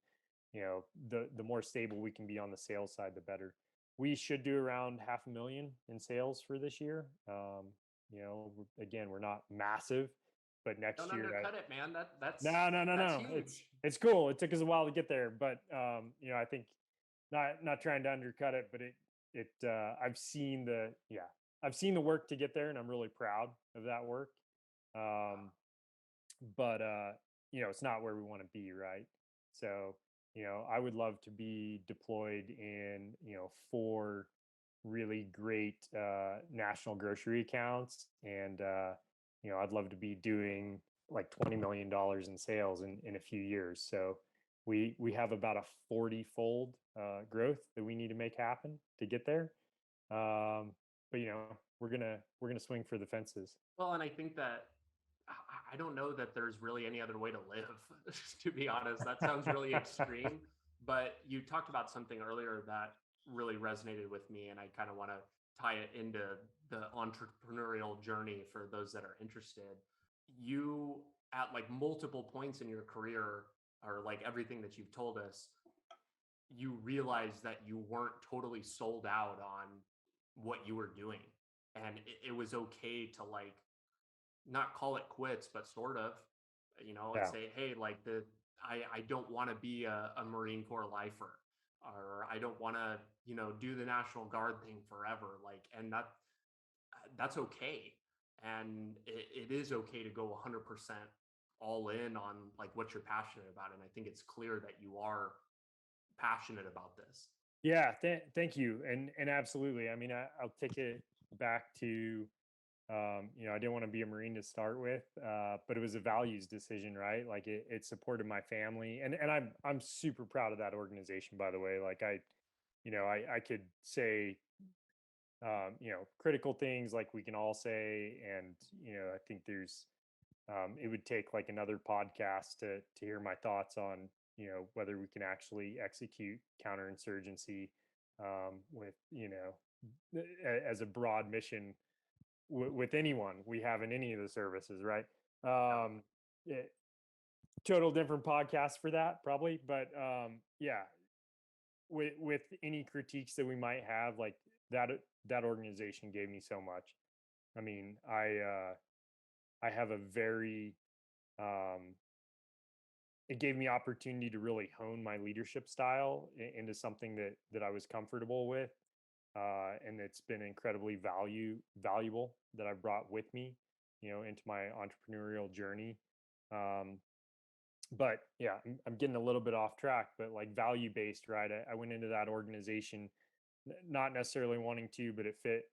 the more stable we can be on the sales side, the better. We should do around 500,000 in sales for this year. Again, we're not massive, but next Don't year, undercut it, man. That's no. huge. It's cool. It took us a while to get there, but I think not trying to undercut it, but I've seen I've seen the work to get there, and I'm really proud of that work. Um, but it's not where we want to be, right? So, I would love to be deployed in, four really great national grocery accounts, and I'd love to be doing like $20 million in sales in a few years. So we have about a 40-fold growth that we need to make happen to get there. But we're gonna swing for the fences. Well, and I think that I don't know that there's really any other way to live, to be honest. That sounds really extreme, but you talked about something earlier that really resonated with me, and I kind of want to tie it into the entrepreneurial journey for those that are interested. You, at like multiple points in your career, or like everything that you've told us, you realized that you weren't totally sold out on what you were doing. And it was okay to like not call it quits, but sort of, and Yeah. say, hey, like I don't want to be a Marine Corps lifer, or I don't want to, do the National Guard thing forever. Like, and that's okay. And it is okay to go 100% all in on like what you're passionate about. And I think it's clear that you are passionate about this. Yeah, thank you, and absolutely. I mean, I'll take it back to, I didn't want to be a Marine to start with, but it was a values decision, right? Like it supported my family, and I'm super proud of that organization, by the way. Like I could say, critical things like we can all say, and I think there's, it would take like another podcast to hear my thoughts on whether we can actually execute counterinsurgency with as a broad mission with anyone we have in any of the services, right? Yeah. Eh, Total different podcast for that, probably, but yeah, with any critiques that we might have, like that organization gave me so much. I mean, I have a very um, it gave me opportunity to really hone my leadership style into something that I was comfortable with, and it's been incredibly valuable that I brought with me, into my entrepreneurial journey. Um, but yeah, I'm getting a little bit off track, but like value based, right? I went into that organization not necessarily wanting to, but it fit,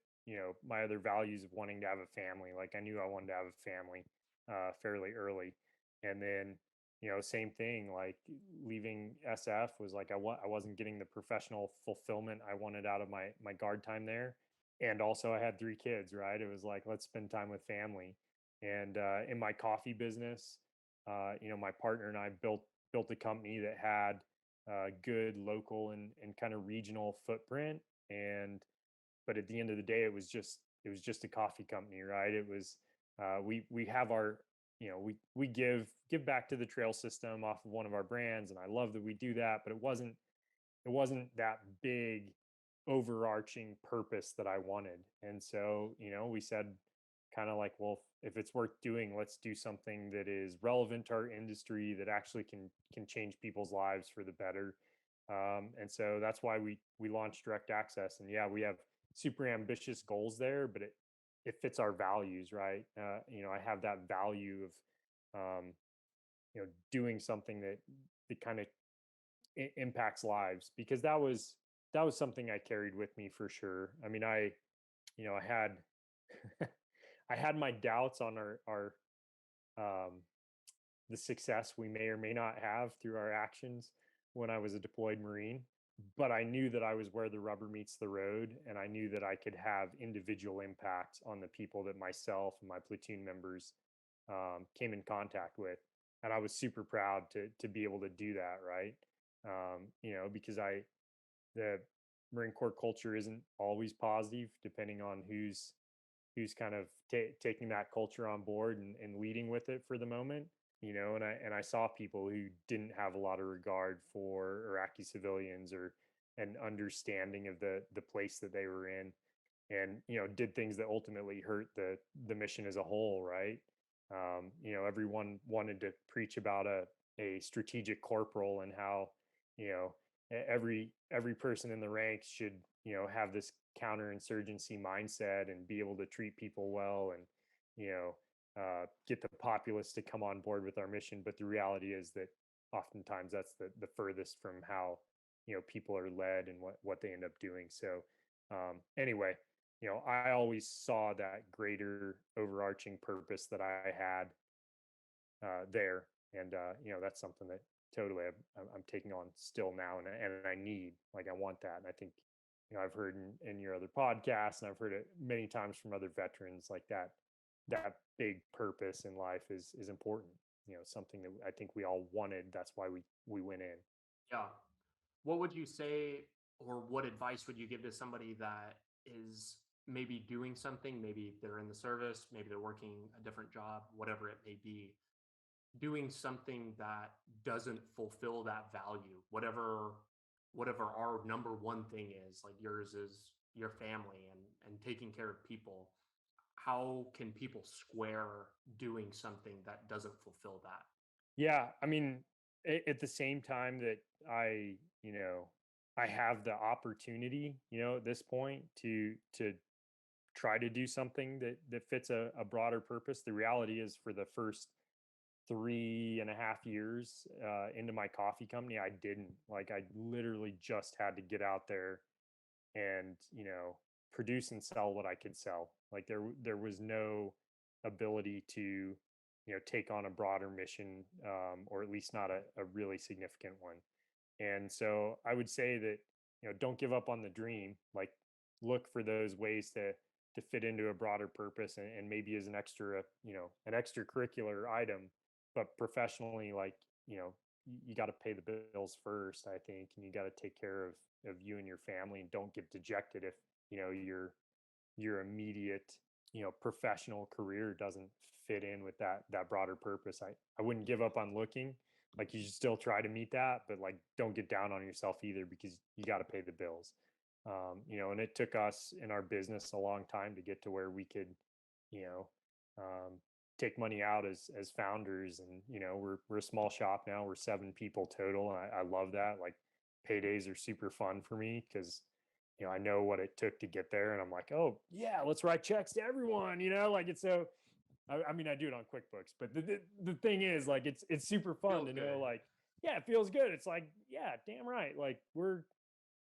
my other values of wanting to have a family. Like I knew I wanted to have a family fairly early. And then, same thing, like leaving SF was like, I wasn't getting the professional fulfillment I wanted out of my guard time there. And also I had 3 kids, right? It was like, let's spend time with family. And in my coffee business, my partner and I built a company that had good local and kind of regional footprint. And but at the end of the day, it was just a coffee company, right? It was we have our, we give back to the trail system off of one of our brands, and I love that we do that. But it wasn't that big overarching purpose that I wanted. And so, we said kind of like, well, if it's worth doing, let's do something that is relevant to our industry that actually can change people's lives for the better. And so that's why we launched Direct Access. And yeah, we have super ambitious goals there, but it fits our values, right? I have that value of doing something that kind of impacts lives, because that was something I carried with me for sure. I mean, I had I had my doubts on our um, the success we may or may not have through our actions when I was a deployed Marine. But I knew that I was where the rubber meets the road, and I knew that I could have individual impact on the people that myself and my platoon members came in contact with. And I was super proud to be able to do that, right? Because the Marine Corps culture isn't always positive, depending on who's kind of taking that culture on board and leading with it for the moment. And I saw people who didn't have a lot of regard for Iraqi civilians or an understanding of the place that they were in, and did things that ultimately hurt the mission as a whole, right? Everyone wanted to preach about a strategic corporal, and how every person in the ranks should have this counterinsurgency mindset and be able to treat people well and, you know, get the populace to come on board with our mission. But the reality is that oftentimes that's the furthest from how, you know, people are led and what they end up doing. So anyway, you know, I always saw that greater overarching purpose that I had there. And, you know, that's something that totally I'm taking on still now. And I need, like, I want that. And I think, you know, I've heard in your other podcasts, and I've heard it many times from other veterans, like that big purpose in life is important. You know, something that I think we all wanted. That's why we went in. Yeah. What would you say, or what advice would you give to somebody that is maybe doing something? Maybe they're in the service, maybe they're working a different job, whatever it may be, doing something that doesn't fulfill that value, whatever our number one thing is, like yours is your family and taking care of people. How can people square doing something that doesn't fulfill that? Yeah, I mean, at the same time that you know, I have the opportunity, you know, at this point to try to do something that fits a broader purpose. The reality is, for the first 3.5 years into my coffee company, I didn't. Like, I literally just had to get out there and, you know, produce and sell what I could sell. Like, there was no ability to, you know, take on a broader mission, or at least not a really significant one. And so I would say that, you know, don't give up on the dream. Like, look for those ways to fit into a broader purpose, and maybe as an extra, you know, an extracurricular item. But professionally, like, you know, you got to pay the bills first, I think, and you got to take care of you and your family, and don't get dejected if, you know, your immediate, you know, professional career doesn't fit in with that broader purpose. I wouldn't give up on looking. Like, you should still try to meet that, but, like, don't get down on yourself either, because you got to pay the bills. You know, and it took us in our business a long time to get to where we could, you know, um, take money out as founders. And, you know, we're a small shop now. We're 7 people total, and I love that. Like, paydays are super fun for me because, you know, I know what it took to get there, and I'm like, oh yeah, let's write checks to everyone. You know, like, it's so. I mean, I do it on QuickBooks, but the thing is, like, it's super fun Feels to good. know, like, yeah, it feels good. It's like, yeah, damn right. Like,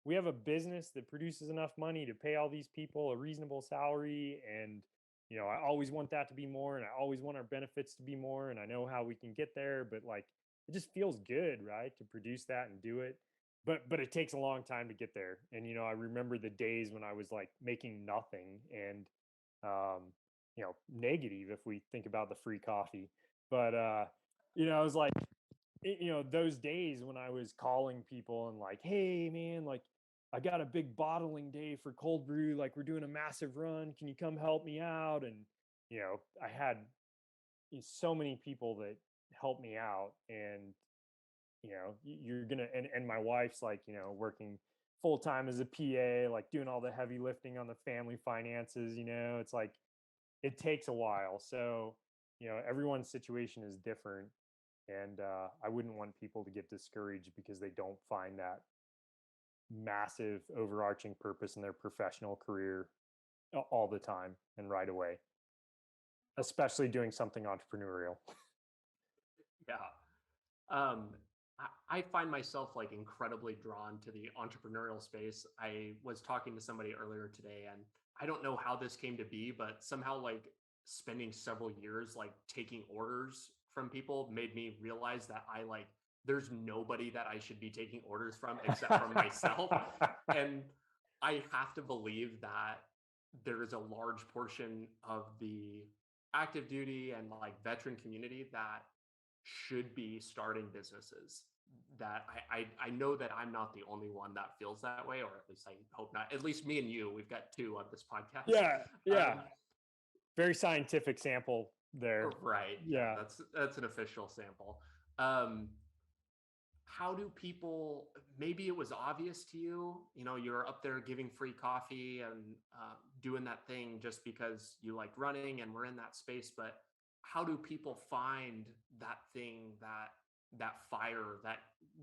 we have a business that produces enough money to pay all these people a reasonable salary. And, you know, I always want that to be more, and I always want our benefits to be more, and I know how we can get there. But, like, it just feels good, right, to produce that and do it. But it takes a long time to get there. And, you know, I remember the days when I was, like, making nothing, and um you know, negative if we think about the free coffee. But you know, I was like, you know, those days when I was calling people and, like, hey man, like, I got a big bottling day for cold brew, like, we're doing a massive run, can you come help me out? And, you know, I had so many people that helped me out. And, you know, you're gonna, and my wife's, like, you know, working full time as a PA, like, doing all the heavy lifting on the family finances. You know, it's like, it takes a while. So, you know, everyone's situation is different. And I wouldn't want people to get discouraged because they don't find that massive overarching purpose in their professional career all the time and right away, especially doing something entrepreneurial. Yeah. Um, I find myself, like, incredibly drawn to the entrepreneurial space. I was talking to somebody earlier today, and I don't know how this came to be, but somehow, like, spending several years, like, taking orders from people made me realize that there's nobody that I should be taking orders from except from myself. And I have to believe that there is a large portion of the active duty and, like, veteran community that should be starting businesses. That I know that I'm not the only one that feels that way, or at least I hope not. At least me and you, we've got 2 on this podcast. Yeah, yeah. Um, Very scientific sample there. right. Yeah, Yeah. that's an official sample. Um, how do people, maybe it was obvious to you, you know, you're up there giving free coffee and doing that thing just because you like running and we're in that space, but how do people find that thing, that fire that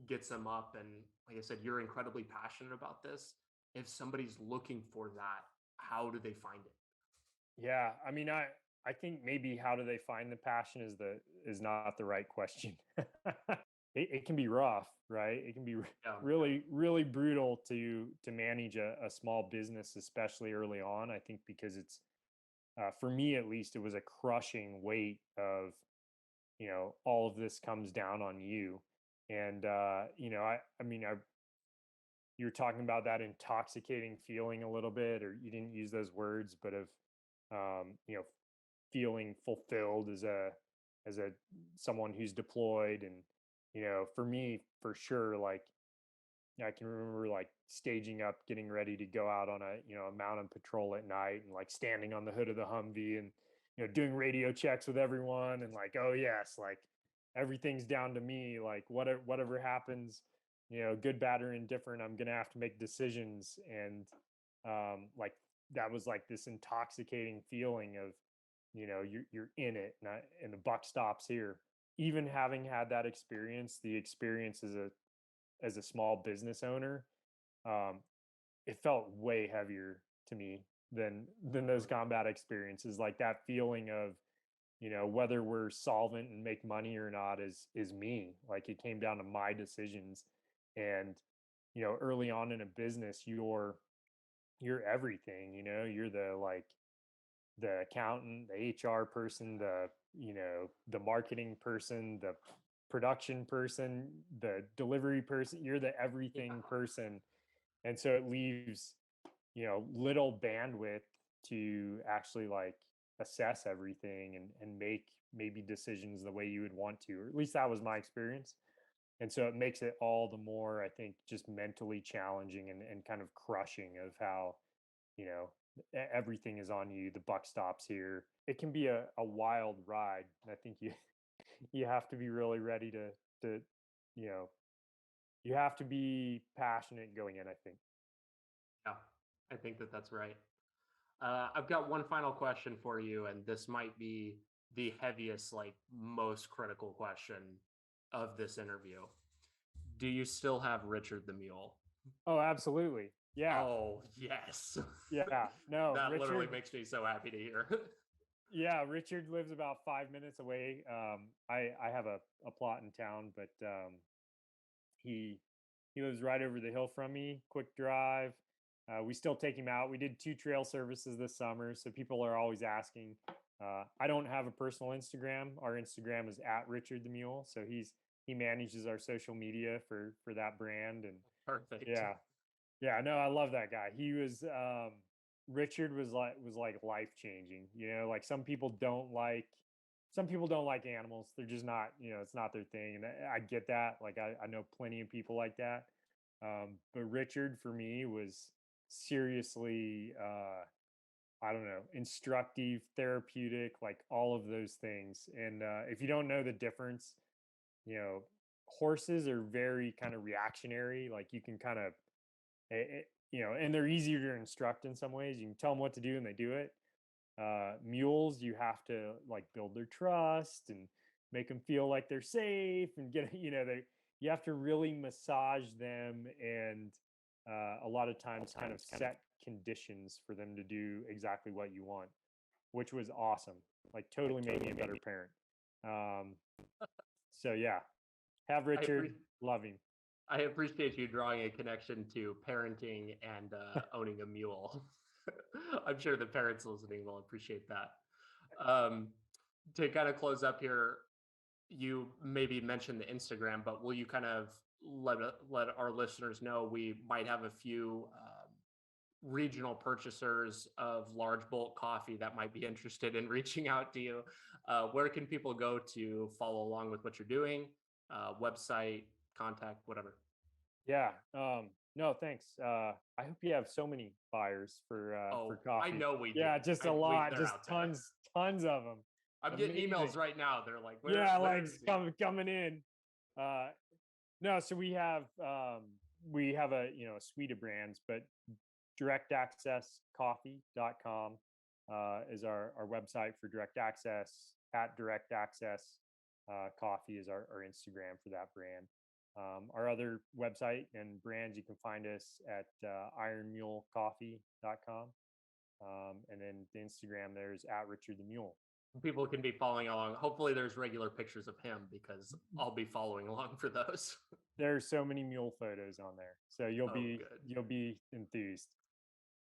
gets them up? And like I said, you're incredibly passionate about this. if somebody's looking for that, how do they find it? Yeah, I mean, I think maybe how do they find the passion is not the right question. It can be rough, right? It can be Yeah. really brutal to manage a small business, especially early on. I think because it's for me at least, it was a crushing weight of all of this comes down on you, and I mean you were talking about that intoxicating feeling a little bit, or you didn't use those words, but of feeling fulfilled as a someone who's deployed. And for me, for sure, like I can remember like staging up, getting ready to go out on a mountain patrol at night, and like standing on the hood of the Humvee, and doing radio checks with everyone, and like, oh yes, like everything's down to me, like whatever happens, good, bad, or indifferent, I'm gonna have to make decisions. And like that was like this intoxicating feeling of you're in it, and the buck stops here. Even having had that experience, the experience as a small business owner, um, it felt way heavier to me than those Really? combat experiences. Like that feeling of whether we're solvent and make money or not is me. Like it came down to my decisions. And early on in a business, you're everything. You're the accountant, the HR person, the marketing person, the production person, the delivery person. You're the Yeah. everything person. And so it leaves little bandwidth to actually like assess everything, and make maybe decisions the way you would want to, or at least that was my experience. And so it makes it all the more, I think, just mentally challenging, and kind of crushing of how you know everything is on you, the buck stops here. It can be a wild ride, and I think you you have to be really ready to you know you have to be passionate going in, I think. Yeah, I think that that's right. I've got one final question for you, and this might be the heaviest, like most critical question of this interview. Do you still have Richard the Mule? Oh, absolutely. Yeah. Oh, yes. Yeah. No, That literally Richard. makes me so happy to hear. Yeah, Richard lives about 5 minutes away. I have a plot in town, but he he lives right over the hill from me. Quick drive. We still take him out. We did 2 trail services this summer, so people are always asking. I don't have a personal Instagram. Our Instagram is at Richard the Mule, so he manages our social media for that brand. And Perfect. yeah, yeah, no, I love that guy. He was Richard was like life changing. Like some people don't like animals. They're just not, it's not their thing. And I get that. Like I know plenty of people like that. But Richard for me was seriously I don't know, instructive, therapeutic, like all of those things. And if you don't know the difference, you know, horses are very kind of reactionary. Like you can kind of and they're easier to instruct in some ways. You can tell them what to do and they do it. Mules, you have to like build their trust and make them feel like they're safe, and get they you have to really massage them, and a lot of times kind of set conditions for them to do exactly what you want, which was awesome. Like totally made me a better parent. Um, so yeah, have I Richard, appreciate love him. I appreciate you drawing a connection to parenting and owning a mule. I'm sure the parents listening will appreciate that. Um, to kind of close up here, you maybe mentioned the Instagram, but will you kind of let our listeners know we might have a few regional purchasers of large bulk coffee that might be interested in reaching out to you? Where can people go to follow along with what you're doing? Website, contact, whatever. Yeah. No, thanks. I hope you have so many buyers for Oh, I coffee. know we do. Yeah, just a We lot, they're just out there. tons of them. I'm getting emails Amazing. right now. They're like, Yeah, where like is he? coming in. Uh, no, so we have a suite of brands, but directaccesscoffee.com is our website for direct access. At direct access coffee is our Instagram for that brand. Our other website and brands, you can find us at ironmulecoffee.com. And then the Instagram, there's at Richard the Mule. People can be following along. Hopefully there's regular pictures of him because I'll be following along for those. There's so many mule photos on there. So Good. you'll be enthused.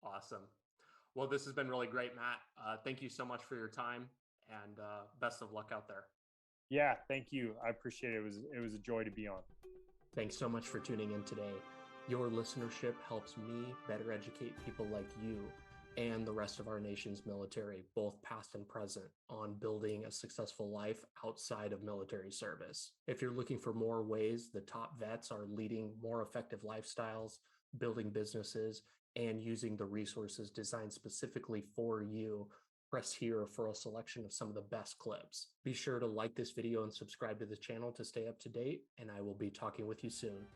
Awesome. Well, this has been really great, Matt. Thank you so much for your time, and best of luck out there. Yeah, thank you. I appreciate it. It was a joy to be on. Thanks so much for tuning in today. Your listenership helps me better educate people like you and the rest of our nation's military, both past and present, on building a successful life outside of military service. If you're looking for more ways the top vets are leading more effective lifestyles, building businesses, and using the resources designed specifically for you, press here for a selection of some of the best clips. Be sure to like this video and subscribe to the channel to stay up to date, and I will be talking with you soon.